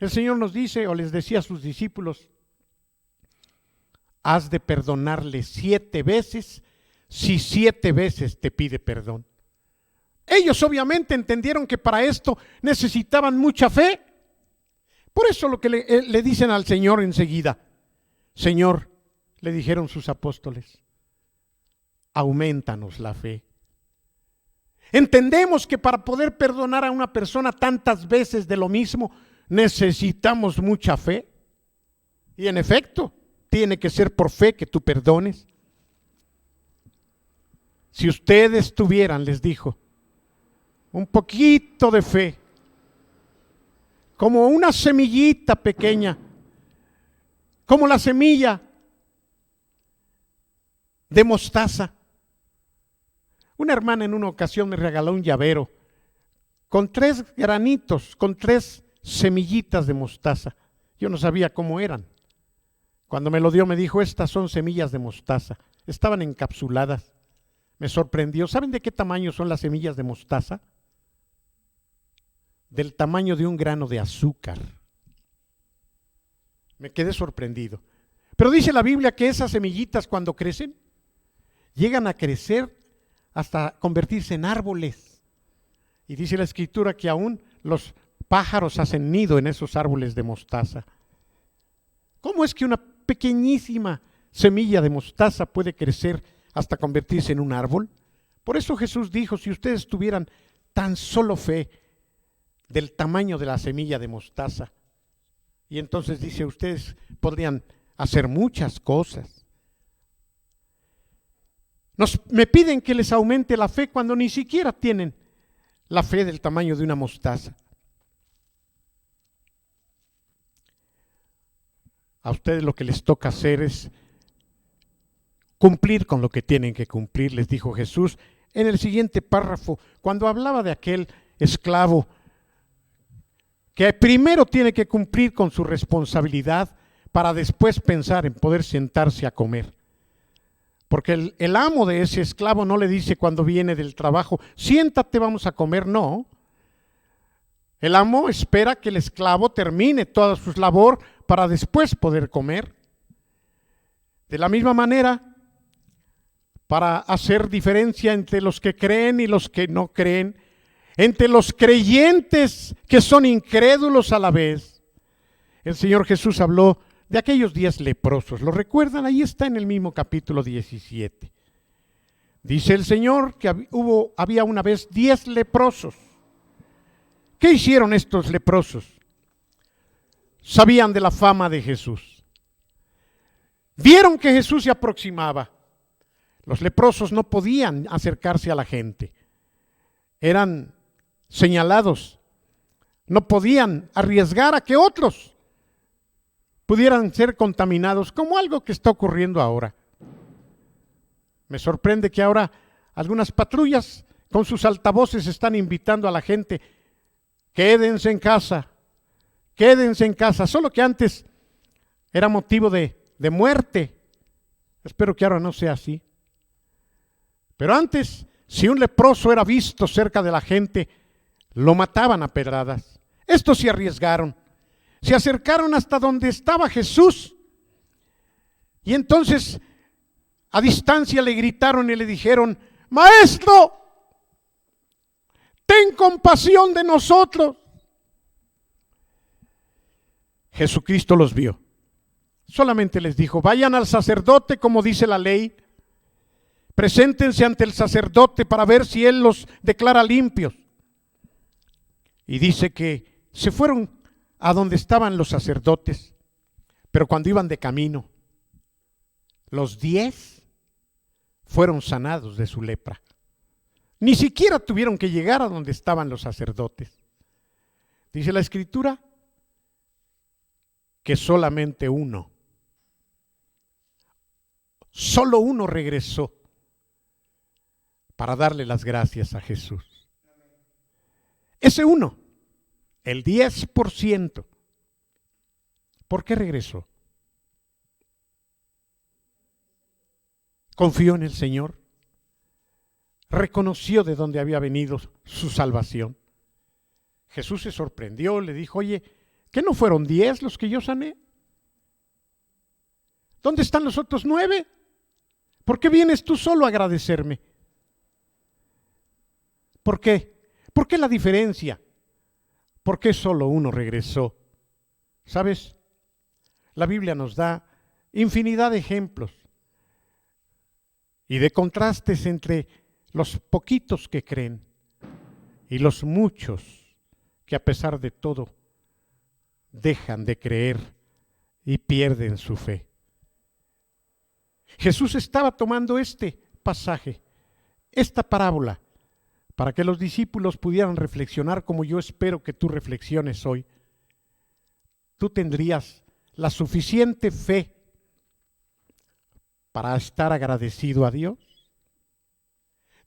El Señor nos dice, o les decía a sus discípulos: has de perdonarle 7 veces si 7 veces te pide perdón. Ellos obviamente entendieron que para esto necesitaban mucha fe. Por eso lo que le dicen al Señor enseguida: Señor, le dijeron sus apóstoles, aumentanos la fe. Entendemos que para poder perdonar a una persona tantas veces de lo mismo, necesitamos mucha fe. Y en efecto, tiene que ser por fe que tú perdones. Si ustedes tuvieran, les dijo, un poquito de fe, como una semillita pequeña, como la semilla de mostaza. Una hermana en una ocasión me regaló un llavero con 3 granitos, con 3 semillitas de mostaza. Yo no sabía cómo eran. Cuando me lo dio me dijo: estas son semillas de mostaza. Estaban encapsuladas. me sorprendió. ¿Saben de qué tamaño son las semillas de mostaza? Del tamaño de un grano de azúcar. Me quedé sorprendido. Pero dice la Biblia que esas semillitas cuando crecen, llegan a crecer hasta convertirse en árboles. Y dice la Escritura que aún los pájaros hacen nido en esos árboles de mostaza. ¿Cómo es que una pequeñísima semilla de mostaza puede crecer hasta convertirse en un árbol? Por eso Jesús dijo, si ustedes tuvieran tan solo fe del tamaño de la semilla de mostaza, y entonces dice, ustedes podrían hacer muchas cosas. Me piden que les aumente la fe cuando ni siquiera tienen la fe del tamaño de una mostaza. A ustedes lo que les toca hacer es cumplir con lo que tienen que cumplir, les dijo Jesús en el siguiente párrafo, cuando hablaba de aquel esclavo que primero tiene que cumplir con su responsabilidad para después pensar en poder sentarse a comer. Porque el amo de ese esclavo no le dice cuando viene del trabajo, siéntate, vamos a comer, no. El amo espera que el esclavo termine toda su labor para después poder comer. De la misma manera, para hacer diferencia entre los que creen y los que no creen, entre los creyentes que son incrédulos a la vez, el Señor Jesús habló de aquellos 10 leprosos. ¿Lo recuerdan? Ahí está en el mismo capítulo 17. Dice el Señor que había una vez 10 leprosos. ¿Qué hicieron estos leprosos? Sabían de la fama de Jesús. Vieron que Jesús se aproximaba. Los leprosos no podían acercarse a la gente. Eran señalados. No podían arriesgar a que otros pudieran ser contaminados, como algo que está ocurriendo ahora. Me sorprende que ahora algunas patrullas con sus altavoces están invitando a la gente, quédense en casa, solo que antes era motivo de muerte. Espero que ahora no sea así. Pero antes, si un leproso era visto cerca de la gente, lo mataban a pedradas. Estos se arriesgaron. Se acercaron hasta donde estaba Jesús y entonces a distancia le gritaron y le dijeron, Maestro, ten compasión de nosotros. Jesucristo los vio. Solamente les dijo, vayan al sacerdote como dice la ley, preséntense ante el sacerdote para ver si él los declara limpios. Y dice que se fueron a donde estaban los sacerdotes, pero cuando iban de camino, los 10 fueron sanados de su lepra. Ni siquiera tuvieron que llegar a donde estaban los sacerdotes. Dice la Escritura que solo uno regresó para darle las gracias a Jesús. Ese uno, el 10%. ¿Por qué regresó? Confió en el Señor. Reconoció de dónde había venido su salvación. Jesús se sorprendió, le dijo, oye, ¿qué no fueron 10 los que yo sané? ¿Dónde están los otros 9? ¿Por qué vienes tú solo a agradecerme? ¿Por qué? ¿Por qué la diferencia? ¿Por qué solo uno regresó? ¿Sabes? La Biblia nos da infinidad de ejemplos y de contrastes entre los poquitos que creen y los muchos que a pesar de todo dejan de creer y pierden su fe. Jesús estaba tomando este pasaje, esta parábola, para que los discípulos pudieran reflexionar como yo espero que tú reflexiones hoy. Tú tendrías la suficiente fe para estar agradecido a Dios.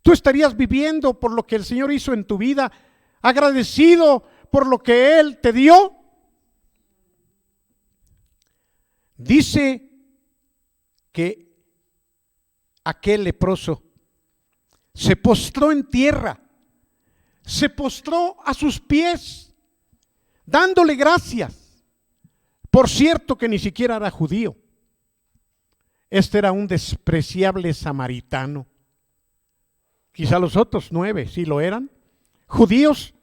Tú estarías viviendo por lo que el Señor hizo en tu vida, agradecido por lo que Él te dio. Dice que aquel leproso se postró en tierra, se postró a sus pies, dándole gracias. Por cierto que ni siquiera era judío. Este era un despreciable samaritano. Quizá los otros 9 sí lo eran, judíos,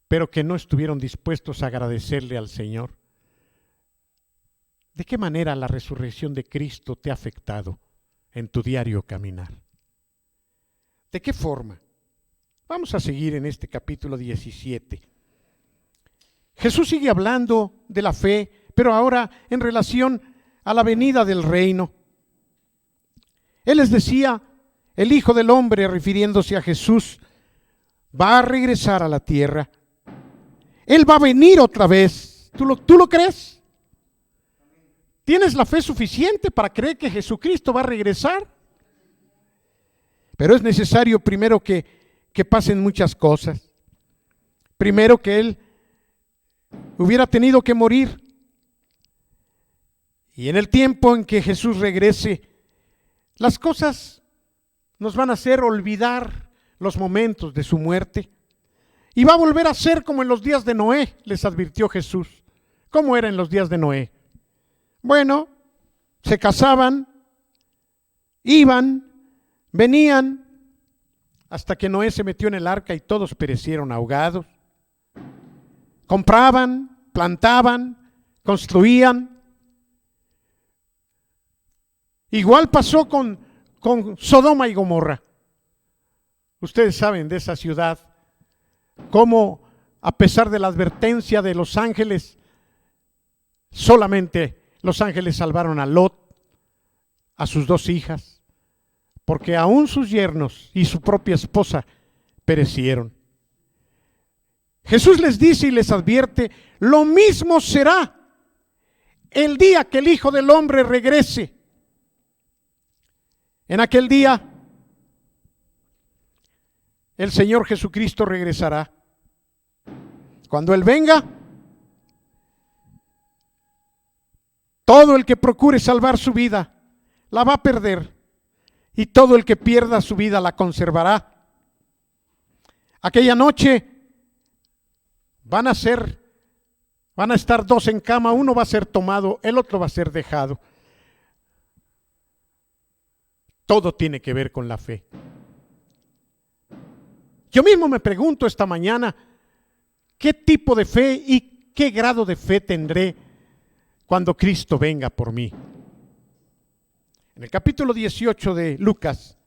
pero que no estuvieron dispuestos a agradecerle al Señor. ¿De qué manera la resurrección de Cristo te ha afectado en tu diario caminar? ¿De qué forma? Vamos a seguir en este capítulo 17. Jesús sigue hablando de la fe, pero ahora en relación a la venida del reino. Él les decía, el Hijo del Hombre, refiriéndose a Jesús, va a regresar a la tierra. Él va a venir otra vez. ¿Tú lo crees? ¿Tienes la fe suficiente para creer que Jesucristo va a regresar? Pero es necesario primero que pasen muchas cosas. Primero que Él hubiera tenido que morir. Y en el tiempo en que Jesús regrese, las cosas nos van a hacer olvidar los momentos de su muerte. Y va a volver a ser como en los días de Noé, les advirtió Jesús. ¿Cómo era en los días de Noé? Bueno, se casaban, iban, venían, hasta que Noé se metió en el arca y todos perecieron ahogados. Compraban, plantaban, construían. Igual pasó con Sodoma y Gomorra. Ustedes saben de esa ciudad, cómo a pesar de la advertencia de los ángeles, solamente los ángeles salvaron a Lot, a sus 2 hijas, porque aún sus yernos y su propia esposa perecieron. Jesús les dice y les advierte, lo mismo será el día que el Hijo del Hombre regrese. En aquel día, el Señor Jesucristo regresará. Cuando Él venga, todo el que procure salvar su vida, la va a perder. Y todo el que pierda su vida, la conservará. Aquella noche van a estar 2 en cama, uno va a ser tomado, el otro va a ser dejado. Todo tiene que ver con la fe. Yo mismo me pregunto esta mañana, ¿qué tipo de fe y qué grado de fe tendré cuando Cristo venga por mí? En el capítulo 18 de Lucas,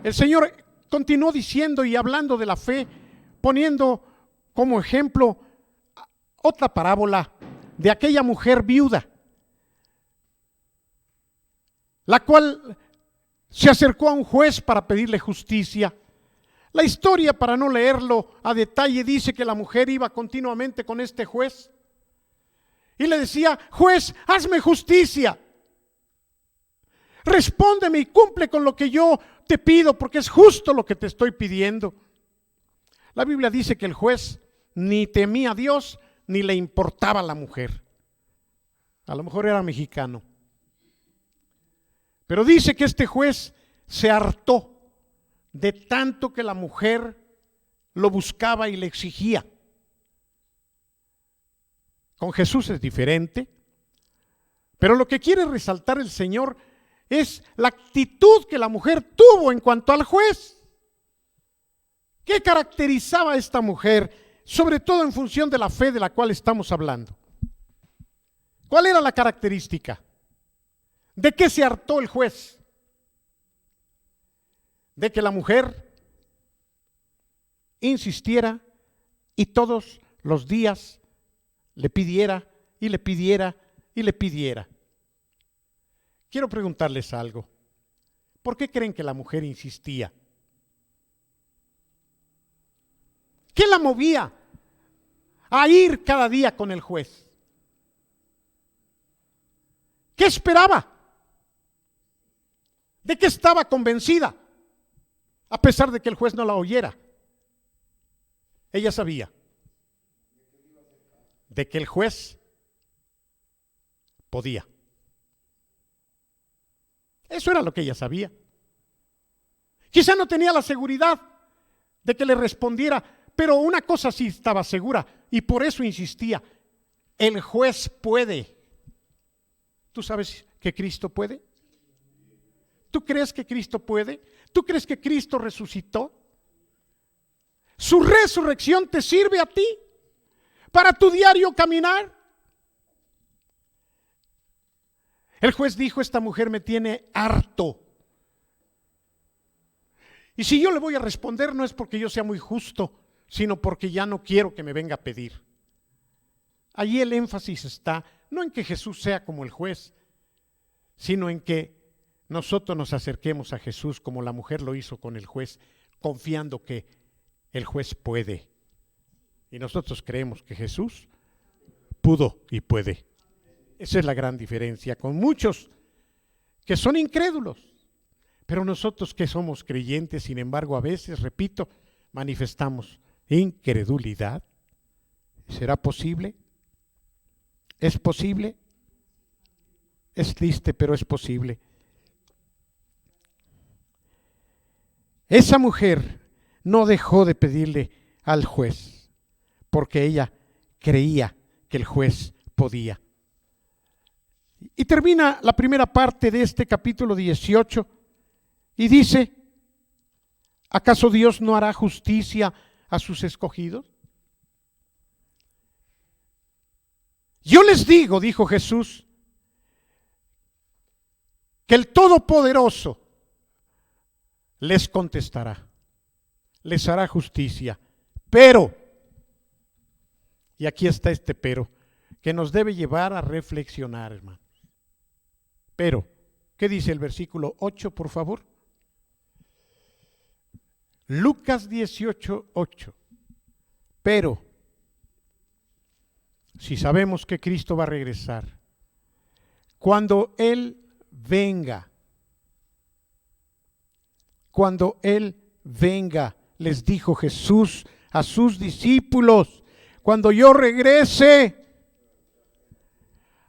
el Señor continuó diciendo y hablando de la fe, poniendo como ejemplo otra parábola de aquella mujer viuda, la cual se acercó a un juez para pedirle justicia. La historia, para no leerlo a detalle, dice que la mujer iba continuamente con este juez y le decía, juez, hazme justicia, respóndeme y cumple con lo que yo te pido, porque es justo lo que te estoy pidiendo. La Biblia dice que el juez ni temía a Dios ni le importaba a la mujer. A lo mejor era mexicano. Pero dice que este juez se hartó de tanto que la mujer lo buscaba y le exigía. Con Jesús es diferente, pero lo que quiere resaltar el Señor es la actitud que la mujer tuvo en cuanto al juez. ¿Qué caracterizaba a esta mujer? Sobre todo en función de la fe de la cual estamos hablando. ¿Cuál era la característica? ¿De qué se hartó el juez? De que la mujer insistiera y todos los días le pidiera y le pidiera y le pidiera. Quiero preguntarles algo. ¿Por qué creen que la mujer insistía? ¿Qué la movía a ir cada día con el juez? ¿Qué esperaba? ¿De qué estaba convencida? A pesar de que el juez no la oyera. Ella sabía de que el juez podía. Eso era lo que ella sabía. Quizá no tenía la seguridad de que le respondiera, pero una cosa sí estaba segura y por eso insistía: el juez puede. ¿Tú sabes que Cristo puede? ¿Tú crees que Cristo puede? ¿Tú crees que Cristo resucitó? Su resurrección te sirve a ti para tu diario caminar. El juez dijo: esta mujer me tiene harto. Y si yo le voy a responder, no es porque yo sea muy justo, sino porque ya no quiero que me venga a pedir. Allí el énfasis está, no en que Jesús sea como el juez, sino en que nosotros nos acerquemos a Jesús como la mujer lo hizo con el juez, confiando que el juez puede. Y nosotros creemos que Jesús pudo y puede. Esa es la gran diferencia con muchos que son incrédulos. Pero nosotros que somos creyentes, sin embargo, a veces, repito, manifestamos incredulidad. ¿Será posible? ¿Es posible? Es triste, pero es posible. Esa mujer no dejó de pedirle al juez porque ella creía que el juez podía. Y termina la primera parte de este capítulo 18 y dice: ¿acaso Dios no hará justicia a sus escogidos? Yo les digo, dijo Jesús, que el Todopoderoso les contestará, les hará justicia, pero, y aquí está este pero, que nos debe llevar a reflexionar, hermanos. Pero, ¿qué dice el versículo 8, por favor? Lucas 18:8. Pero, si sabemos que Cristo va a regresar, cuando Él venga, les dijo Jesús a sus discípulos: cuando yo regrese,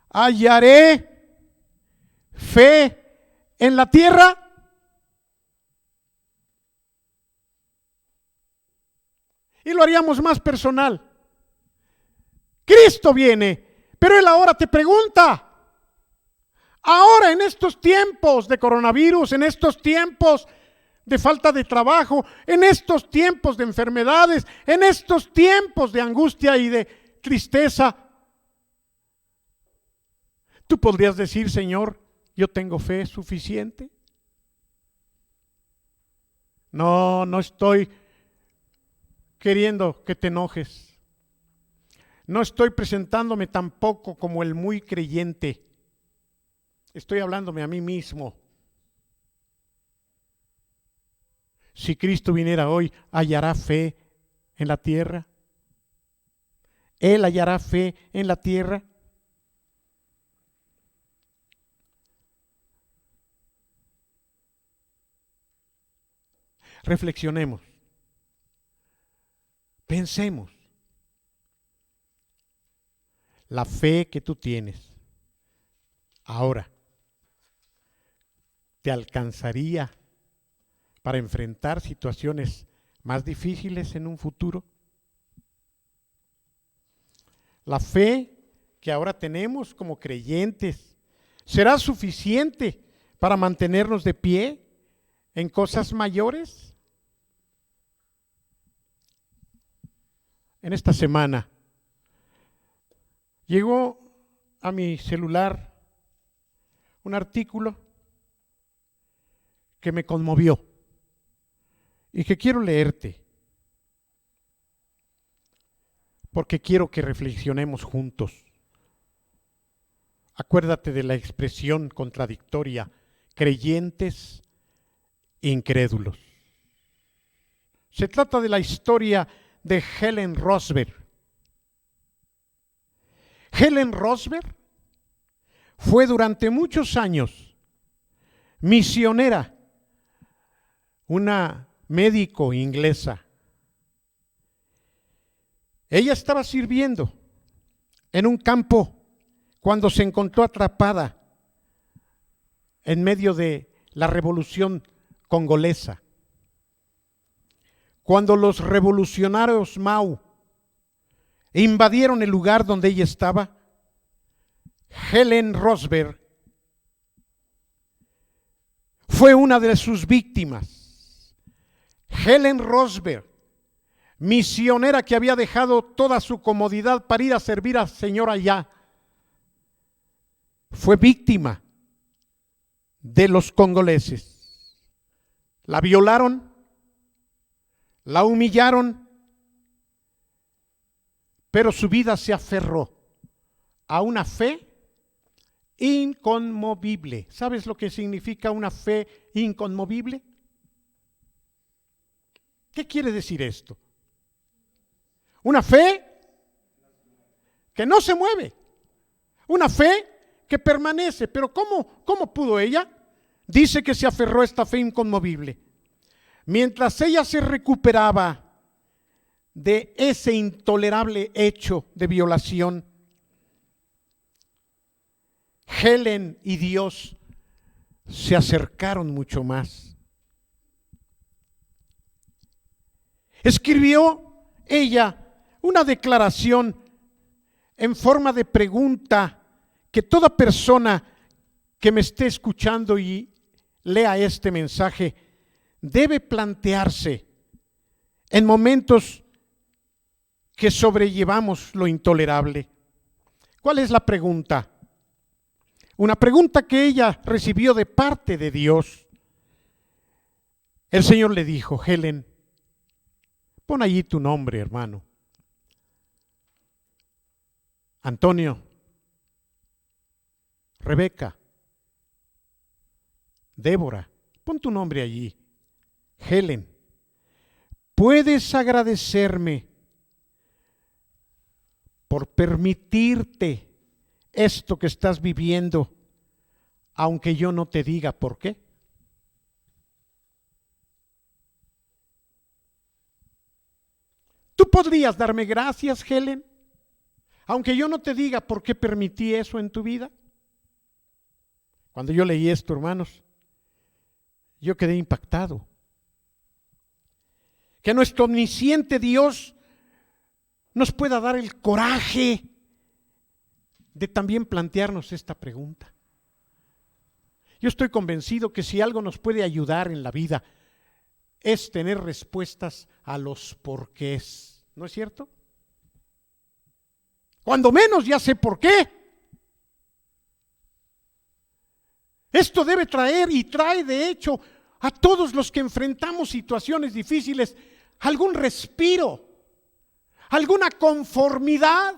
hallaré fe en la tierra. Y lo haríamos más personal. Cristo viene, pero Él ahora te pregunta. Ahora, en estos tiempos de coronavirus, en estos tiempos de falta de trabajo, en estos tiempos de enfermedades, en estos tiempos de angustia y de tristeza, tú podrías decir: Señor, yo tengo fe suficiente. No estoy queriendo que te enojes. No estoy presentándome tampoco como el muy creyente. Estoy hablándome a mí mismo. Si Cristo viniera hoy, ¿hallará fe en la tierra? ¿Él hallará fe en la tierra? Reflexionemos. Pensemos. La fe que tú tienes ahora te alcanzaría para enfrentar situaciones más difíciles en un futuro. La fe que ahora tenemos como creyentes será suficiente para mantenernos de pie en cosas mayores. En esta semana llegó a mi celular un artículo que me conmovió y que quiero leerte, porque quiero que reflexionemos juntos. Acuérdate de la expresión contradictoria: creyentes incrédulos. Se trata de la historia de Helen Rosberg. Helen Rosberg fue durante muchos años misionera, una médico inglesa. Ella estaba sirviendo en un campo cuando se encontró atrapada en medio de la revolución congolesa. cuando los revolucionarios Mao invadieron el lugar donde ella estaba, Helen Rosberg fue una de sus víctimas. Helen Rosberg, misionera que había dejado toda su comodidad para ir a servir al Señor allá, fue víctima de los congoleses. La violaron, la humillaron, pero su vida se aferró a una fe inconmovible. ¿Sabes lo que significa una fe inconmovible? ¿Qué quiere decir esto? Una fe que no se mueve, una fe que permanece. Pero ¿cómo pudo ella? Dice que se aferró a esta fe inconmovible. Mientras ella se recuperaba de ese intolerable hecho de violación, Helen y Dios se acercaron mucho más. Escribió ella una declaración en forma de pregunta que toda persona que me esté escuchando y lea este mensaje debe plantearse en momentos que sobrellevamos lo intolerable. ¿Cuál es la pregunta? Una pregunta que ella recibió de parte de Dios. El Señor le dijo: Helen, pon allí tu nombre, hermano. Antonio, Rebeca, Débora, pon tu nombre allí. Helen, puedes agradecerme por permitirte esto que estás viviendo, aunque yo no te diga por qué. ¿Tú podrías darme gracias, Helen, aunque yo no te diga por qué permití eso en tu vida? Cuando yo leí esto, hermanos, yo quedé impactado. Que nuestro omnisciente Dios nos pueda dar el coraje de también plantearnos esta pregunta. Yo estoy convencido que si algo nos puede ayudar en la vida es tener respuestas a los porqués, ¿no es cierto? Cuando menos ya sé por qué. Esto debe traer y trae de hecho a todos los que enfrentamos situaciones difíciles algún respiro, alguna conformidad.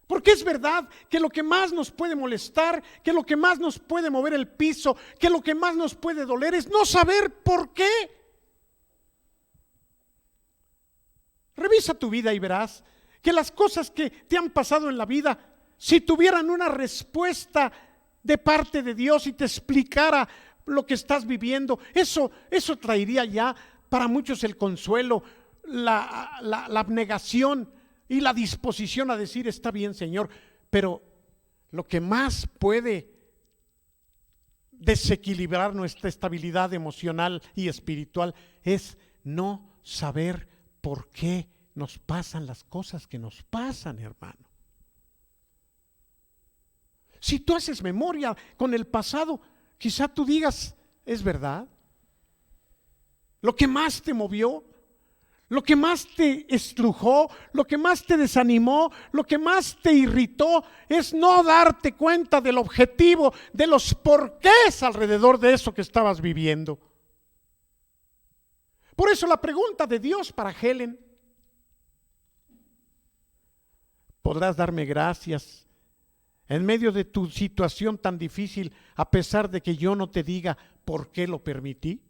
Porque es verdad que lo que más nos puede molestar, que lo que más nos puede mover el piso, que lo que más nos puede doler es no saber por qué. Revisa tu vida y verás que las cosas que te han pasado en la vida, si tuvieran una respuesta de parte de Dios y te explicara lo que estás viviendo, eso traería ya para muchos el consuelo, la abnegación y la disposición a decir: está bien, Señor. Pero lo que más puede desequilibrar nuestra estabilidad emocional y espiritual es no saber por qué nos pasan las cosas que nos pasan, hermano. Si tú haces memoria con el pasado, quizá tú digas: es verdad. Lo que más te movió, lo que más te estrujó, lo que más te desanimó, lo que más te irritó es no darte cuenta del objetivo, de los porqués alrededor de eso que estabas viviendo. Por eso la pregunta de Dios para Helen: ¿podrás darme gracias en medio de tu situación tan difícil, a pesar de que yo no te diga por qué lo permití?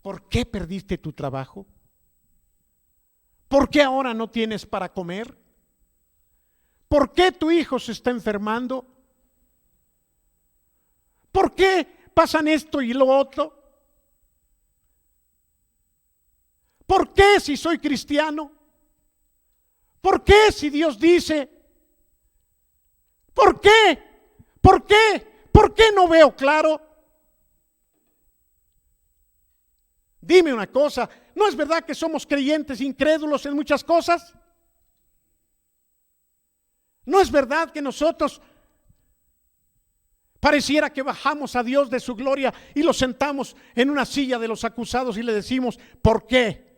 ¿Por qué perdiste tu trabajo? ¿Por qué ahora no tienes para comer? ¿Por qué tu hijo se está enfermando? ¿Por qué pasan esto y lo otro? ¿Por qué si soy cristiano? ¿Por qué si Dios dice? ¿Por qué? ¿Por qué? ¿Por qué no veo claro? Dime una cosa, ¿no es verdad que somos creyentes incrédulos en muchas cosas? ¿No es verdad que nosotros pareciera que bajamos a Dios de su gloria y lo sentamos en una silla de los acusados y le decimos, ¿por qué?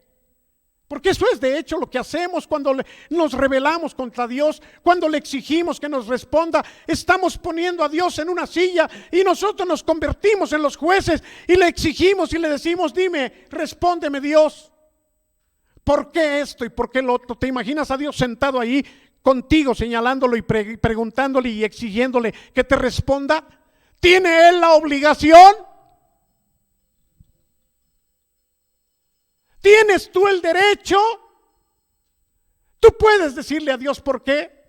Porque eso es de hecho lo que hacemos cuando nos rebelamos contra Dios, cuando le exigimos que nos responda. Estamos poniendo a Dios en una silla y nosotros nos convertimos en los jueces y le exigimos y le decimos, dime, respóndeme Dios, ¿por qué esto y por qué lo otro? ¿Te imaginas a Dios sentado ahí contigo, señalándolo y preguntándole y exigiéndole que te responda? ¿Tiene Él la obligación? ¿Tienes tú el derecho? Tú puedes decirle a Dios por qué.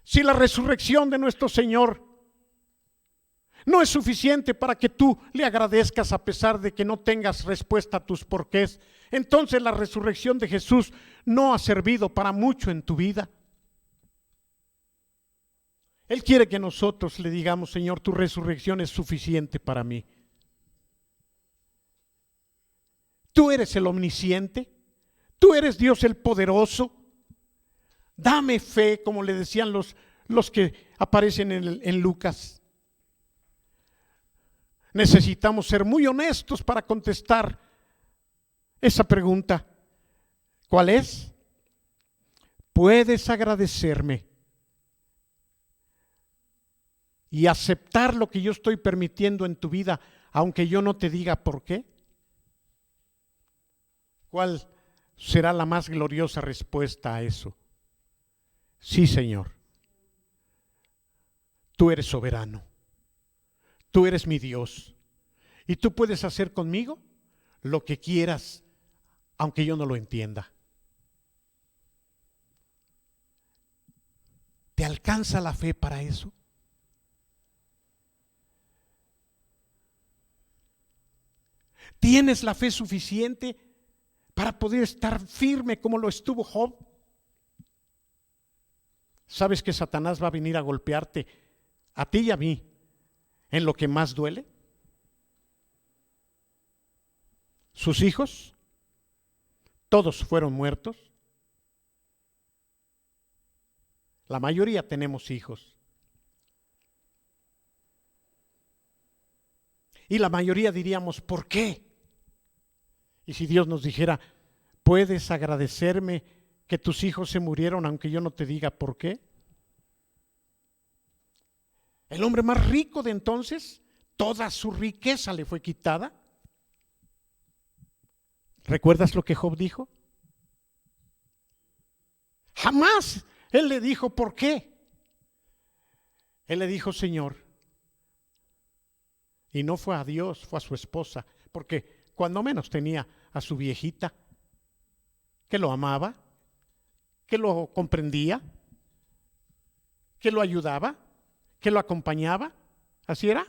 Si la resurrección de nuestro Señor no es suficiente para que tú le agradezcas a pesar de que no tengas respuesta a tus porqués, entonces la resurrección de Jesús no ha servido para mucho en tu vida. Él quiere que nosotros le digamos, Señor, tu resurrección es suficiente para mí. Tú eres el omnisciente, tú eres Dios el poderoso. Dame fe, como le decían los que aparecen en Lucas. Necesitamos ser muy honestos para contestar esa pregunta. ¿Cuál es? ¿Puedes agradecerme y aceptar lo que yo estoy permitiendo en tu vida, aunque yo no te diga por qué? ¿Cuál será la más gloriosa respuesta a eso? Sí, Señor. Tú eres soberano. Tú eres mi Dios. Y tú puedes hacer conmigo lo que quieras, aunque yo no lo entienda. ¿Te alcanza la fe para eso? ¿Tienes la fe suficiente para poder estar firme como lo estuvo Job? ¿Sabes que Satanás va a venir a golpearte a ti y a mí en lo que más duele? Sus hijos, todos fueron muertos. La mayoría tenemos hijos. Y la mayoría diríamos, ¿por qué? Y si Dios nos dijera, ¿puedes agradecerme que tus hijos se murieron aunque yo no te diga por qué? El hombre más rico de entonces, toda su riqueza le fue quitada. ¿Recuerdas lo que Job dijo? Jamás él le dijo por qué. Él le dijo, Señor, y no fue a Dios, fue a su esposa, porque cuando menos tenía a su viejita, que lo amaba, que lo comprendía, que lo ayudaba, que lo acompañaba. ¿Así era?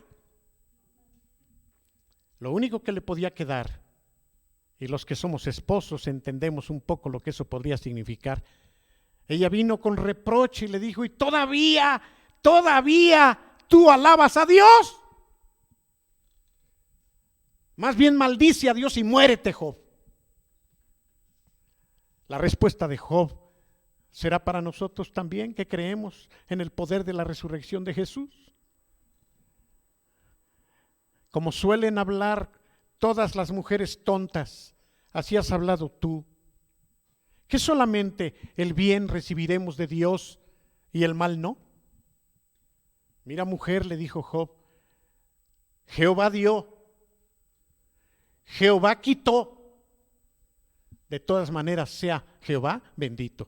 Lo único que le podía quedar, y los que somos esposos entendemos un poco lo que eso podría significar, ella vino con reproche y le dijo, y todavía tú alabas a Dios. Más bien maldice a Dios y muérete, Job. La respuesta de Job será para nosotros también, que creemos en el poder de la resurrección de Jesús. Como suelen hablar todas las mujeres tontas, así has hablado tú, que solamente el bien recibiremos de Dios y el mal no. Mira, mujer, le dijo Job, Jehová dio, Jehová quitó. De todas maneras, sea Jehová bendito.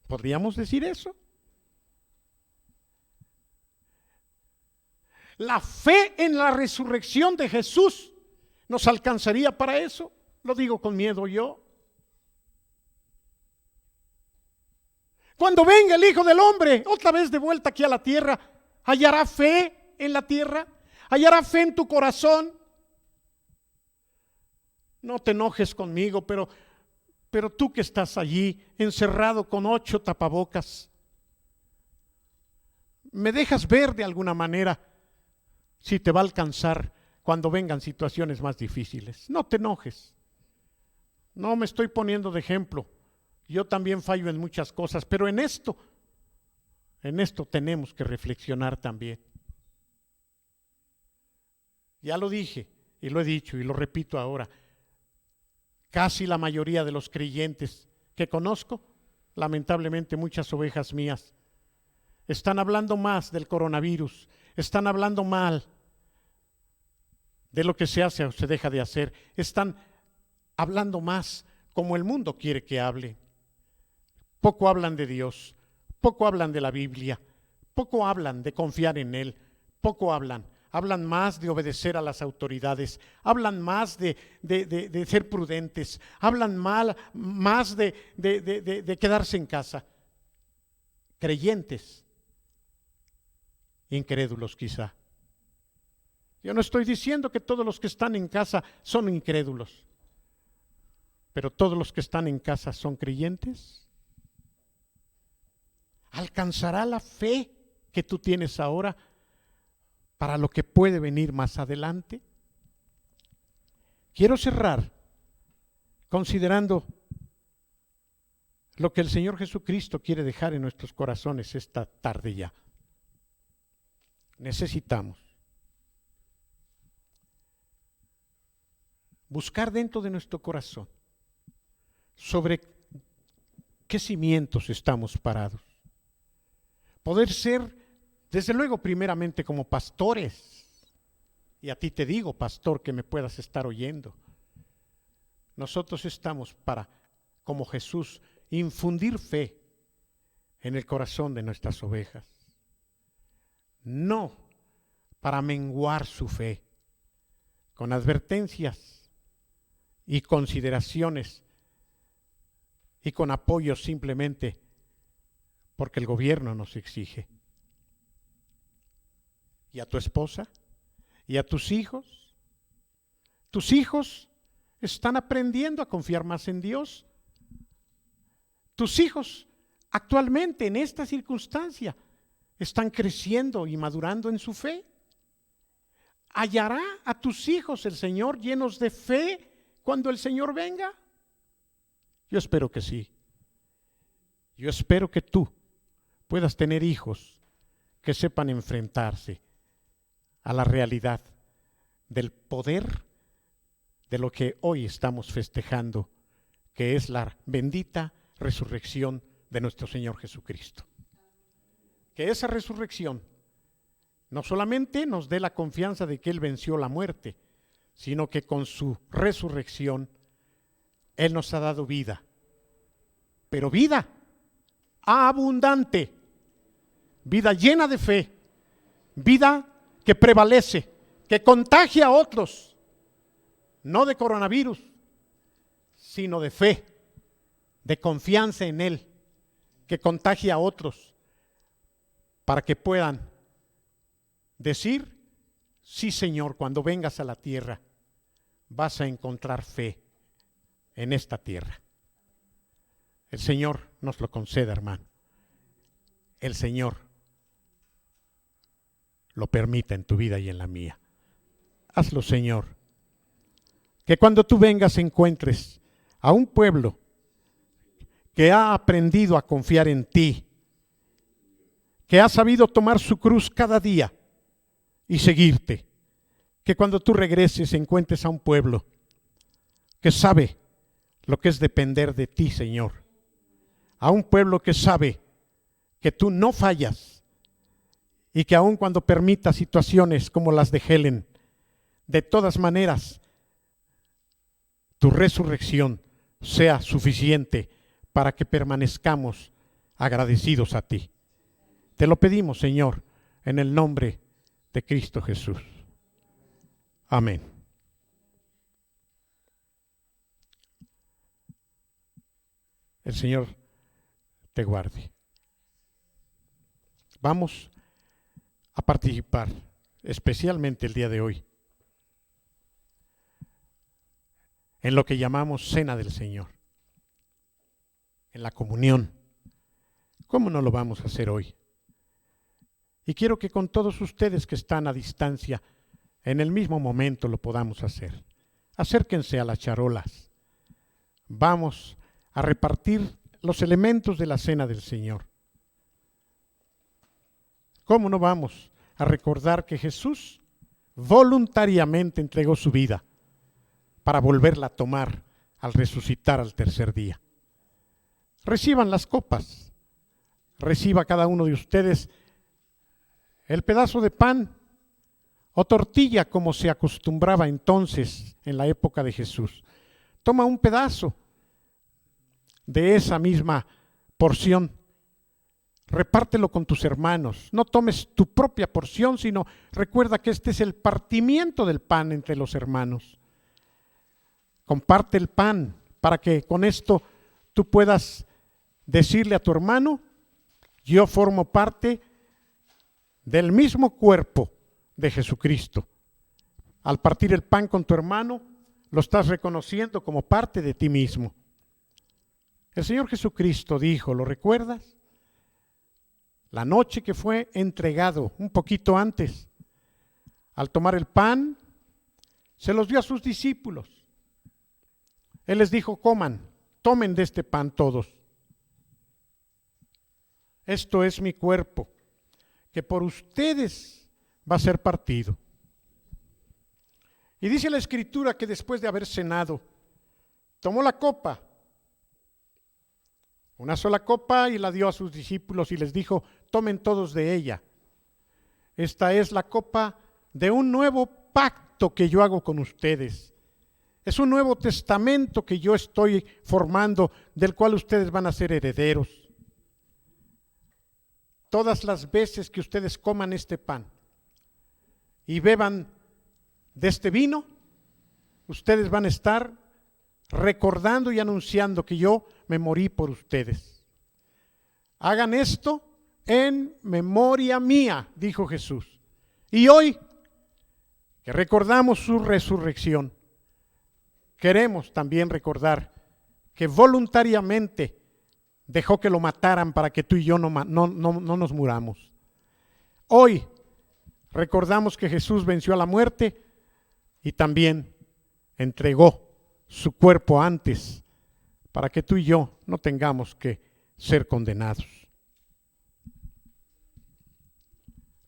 ¿Podríamos decir eso? La fe en la resurrección de Jesús nos alcanzaría para eso. Lo digo con miedo yo. Cuando venga el Hijo del Hombre, otra vez de vuelta aquí a la tierra, ¿hallará fe en la tierra? ¿Hallará fe en tu corazón? No te enojes conmigo, pero tú que estás allí encerrado con 8 tapabocas, ¿me dejas ver de alguna manera si te va a alcanzar cuando vengan situaciones más difíciles. No te enojes. No me estoy poniendo de ejemplo. Yo también fallo en muchas cosas, pero en esto tenemos que reflexionar también. Ya lo dije y lo he dicho y lo repito ahora. Casi la mayoría de los creyentes que conozco, lamentablemente muchas ovejas mías, están hablando más del coronavirus, están hablando mal de lo que se hace o se deja de hacer, están hablando más como el mundo quiere que hable. Poco hablan de Dios, poco hablan de la Biblia, poco hablan de confiar en Él, poco hablan más de obedecer a las autoridades, hablan más de ser prudentes, hablan más de quedarse en casa. Creyentes, incrédulos quizá. Yo no estoy diciendo que todos los que están en casa son incrédulos, pero todos los que están en casa son creyentes. ¿Alcanzará la fe que tú tienes ahora para lo que puede venir más adelante? Quiero cerrar considerando lo que el Señor Jesucristo quiere dejar en nuestros corazones esta tarde ya. Necesitamos buscar dentro de nuestro corazón sobre qué cimientos estamos parados. Poder ser, desde luego, primeramente como pastores. Y a ti te digo, pastor, que me puedas estar oyendo. Nosotros estamos para, como Jesús, infundir fe en el corazón de nuestras ovejas. No para menguar su fe, con advertencias y consideraciones y con apoyo simplemente porque el gobierno nos exige. ¿Y a tu esposa? ¿Y a tus hijos? ¿Tus hijos están aprendiendo a confiar más en Dios? ¿Tus hijos actualmente en esta circunstancia están creciendo y madurando en su fe? ¿Hallará a tus hijos el Señor llenos de fe cuando el Señor venga? Yo espero que sí. Yo espero que tú puedas tener hijos que sepan enfrentarse a la realidad del poder de lo que hoy estamos festejando, que es la bendita resurrección de nuestro Señor Jesucristo. Que esa resurrección no solamente nos dé la confianza de que Él venció la muerte, sino que con su resurrección Él nos ha dado vida, pero vida abundante, vida llena de fe, vida que prevalece, que contagia a otros, no de coronavirus, sino de fe, de confianza en Él, que contagia a otros, para que puedan decir, sí Señor, cuando vengas a la tierra, vas a encontrar fe en esta tierra. El Señor nos lo conceda, hermano. El Señor lo permita en tu vida y en la mía. Hazlo, Señor. Que cuando tú vengas encuentres a un pueblo que ha aprendido a confiar en ti, que ha sabido tomar su cruz cada día y seguirte. Que cuando tú regreses encuentres a un pueblo que sabe lo que es depender de ti, Señor. A un pueblo que sabe que tú no fallas y que aun cuando permita situaciones como las de Helen, de todas maneras, tu resurrección sea suficiente para que permanezcamos agradecidos a ti. Te lo pedimos, Señor, en el nombre de Cristo Jesús. Amén. El Señor te guarde. Vamos a participar, especialmente el día de hoy, en lo que llamamos Cena del Señor, en la comunión. ¿Cómo no lo vamos a hacer hoy? Y quiero que con todos ustedes que están a distancia en el mismo momento lo podamos hacer. Acérquense a las charolas. Vamos a repartir los elementos de la cena del Señor. ¿Cómo no vamos a recordar que Jesús voluntariamente entregó su vida para volverla a tomar al resucitar al tercer día? Reciban las copas. Reciba cada uno de ustedes el pedazo de pan o tortilla como se acostumbraba entonces en la época de Jesús. Toma un pedazo de esa misma porción, repártelo con tus hermanos. No tomes tu propia porción, sino recuerda que este es el partimiento del pan entre los hermanos. Comparte el pan para que con esto tú puedas decirle a tu hermano: yo formo parte del mismo cuerpo de Jesucristo. Al partir el pan con tu hermano, lo estás reconociendo como parte de ti mismo. El Señor Jesucristo dijo, ¿lo recuerdas? La noche que fue entregado, un poquito antes, al tomar el pan, se los dio a sus discípulos. Él les dijo: coman, tomen de este pan todos. Esto es mi cuerpo, que por ustedes va a ser partido. Y dice la Escritura que después de haber cenado, tomó la copa, una sola copa, y la dio a sus discípulos y les dijo: tomen todos de ella. Esta es la copa de un nuevo pacto que yo hago con ustedes. Es un nuevo testamento que yo estoy formando, del cual ustedes van a ser herederos. Todas las veces que ustedes coman este pan y beban de este vino, ustedes van a estar recordando y anunciando que yo me morí por ustedes. Hagan esto en memoria mía, dijo Jesús. Y hoy, que recordamos su resurrección, queremos también recordar que voluntariamente dejó que lo mataran para que tú y yo no nos muramos. Hoy recordamos que Jesús venció a la muerte y también entregó su cuerpo antes para que tú y yo no tengamos que ser condenados.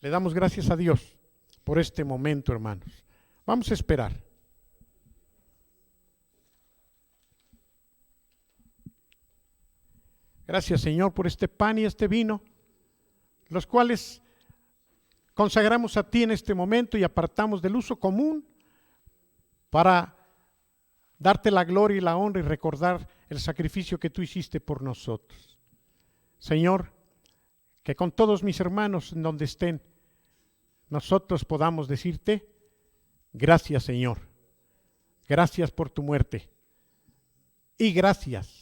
Le damos gracias a Dios por este momento, hermanos. Vamos a esperar. Gracias, Señor, por este pan y este vino, los cuales consagramos a ti en este momento y apartamos del uso común para darte la gloria y la honra y recordar el sacrificio que tú hiciste por nosotros. Señor, que con todos mis hermanos en donde estén, nosotros podamos decirte: gracias, Señor, gracias por tu muerte y gracias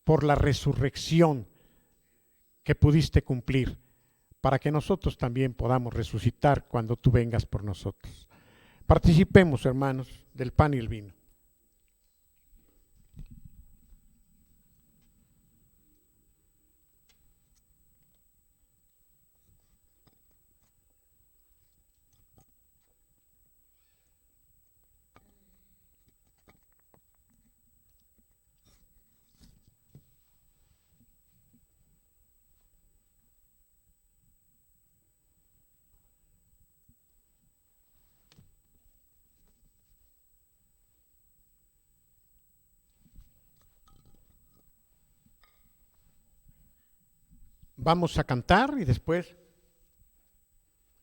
por la resurrección que pudiste cumplir, para que nosotros también podamos resucitar cuando tú vengas por nosotros. Participemos, hermanos, del pan y el vino. Vamos a cantar y después,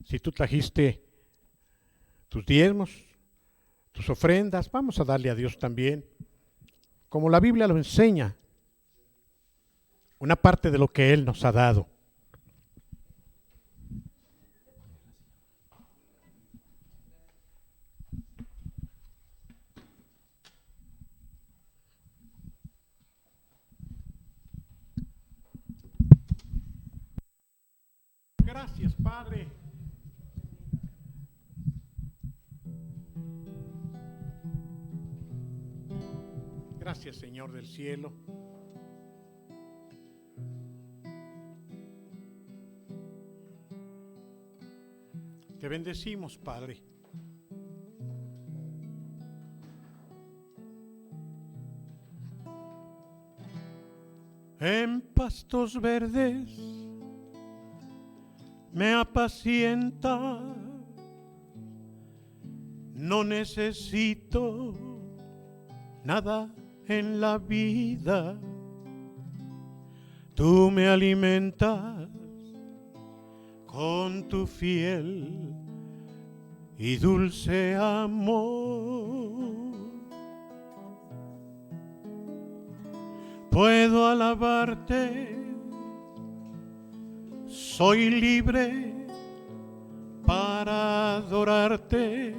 si tú trajiste tus diezmos, tus ofrendas, vamos a darle a Dios también, como la Biblia lo enseña, una parte de lo que Él nos ha dado. Gracias, Padre. Gracias, Señor del cielo. Te bendecimos, Padre, En pastos verdes me apacienta, no necesito nada en la vida. Tú me alimentas con tu fiel y dulce amor. Puedo alabarte, soy libre para adorarte,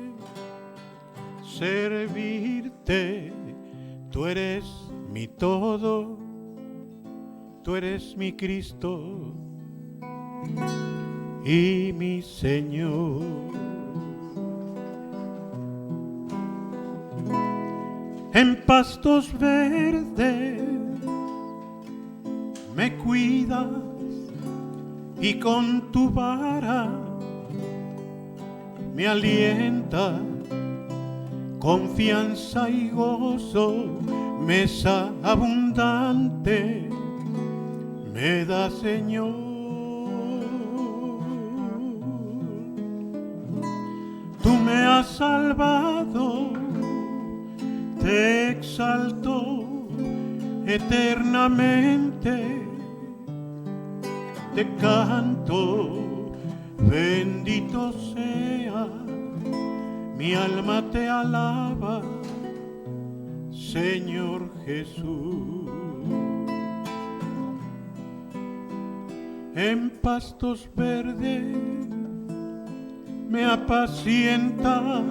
servirte. Tú eres mi todo, tú eres mi Cristo y mi Señor. En pastos verdes me cuidas y con tu vara me alienta, confianza y gozo, mesa abundante me da, Señor. Tú me has salvado, te exalto eternamente, te canto, bendito sea, mi alma te alaba, Señor Jesús. En pastos verdes me apacientas,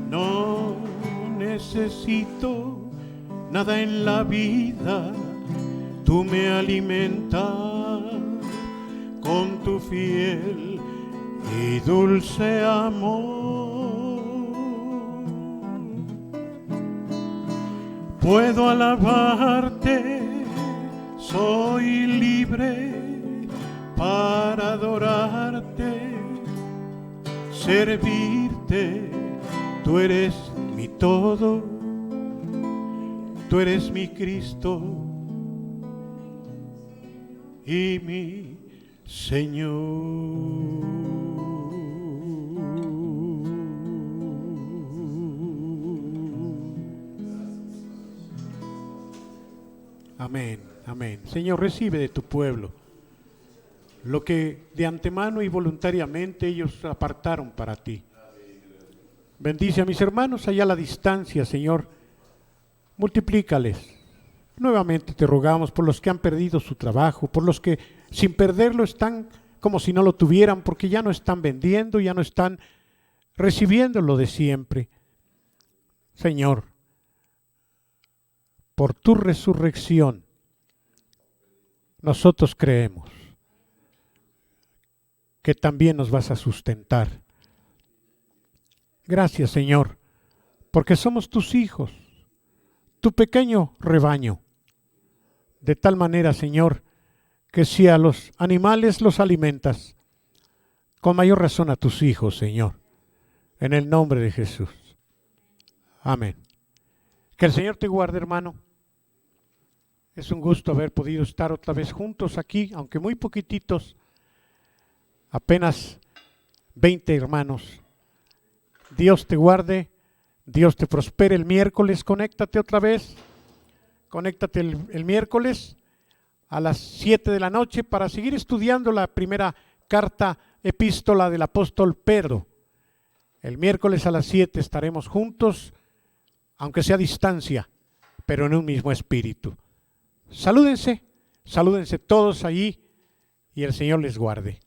no necesito nada en la vida. Tú me alimentas con tu fiel y dulce amor. Puedo alabarte, soy libre para adorarte, servirte. Tú eres mi todo, tú eres mi Cristo y mi Señor. Amén, amén. Señor, recibe de tu pueblo lo que de antemano y voluntariamente ellos apartaron para ti. Bendice a mis hermanos allá a la distancia, Señor. Multiplícales. Nuevamente te rogamos por los que han perdido su trabajo, por los que sin perderlo están como si no lo tuvieran, porque ya no están vendiendo, ya no están recibiendo lo de siempre. Señor, por tu resurrección, nosotros creemos que también nos vas a sustentar. Gracias, Señor, porque somos tus hijos, tu pequeño rebaño. De tal manera, Señor, que si a los animales los alimentas, con mayor razón a tus hijos, Señor, en el nombre de Jesús. Amén. Que el Señor te guarde, hermano. Es un gusto haber podido estar otra vez juntos aquí, aunque muy poquititos, apenas 20 hermanos. Dios te guarde, Dios te prospere. El miércoles conéctate otra vez, conéctate el miércoles a las 7 de la noche para seguir estudiando la primera carta epístola del apóstol Pedro. El miércoles a las 7 estaremos juntos, aunque sea a distancia, pero en un mismo espíritu. Salúdense, salúdense todos allí y el Señor les guarde.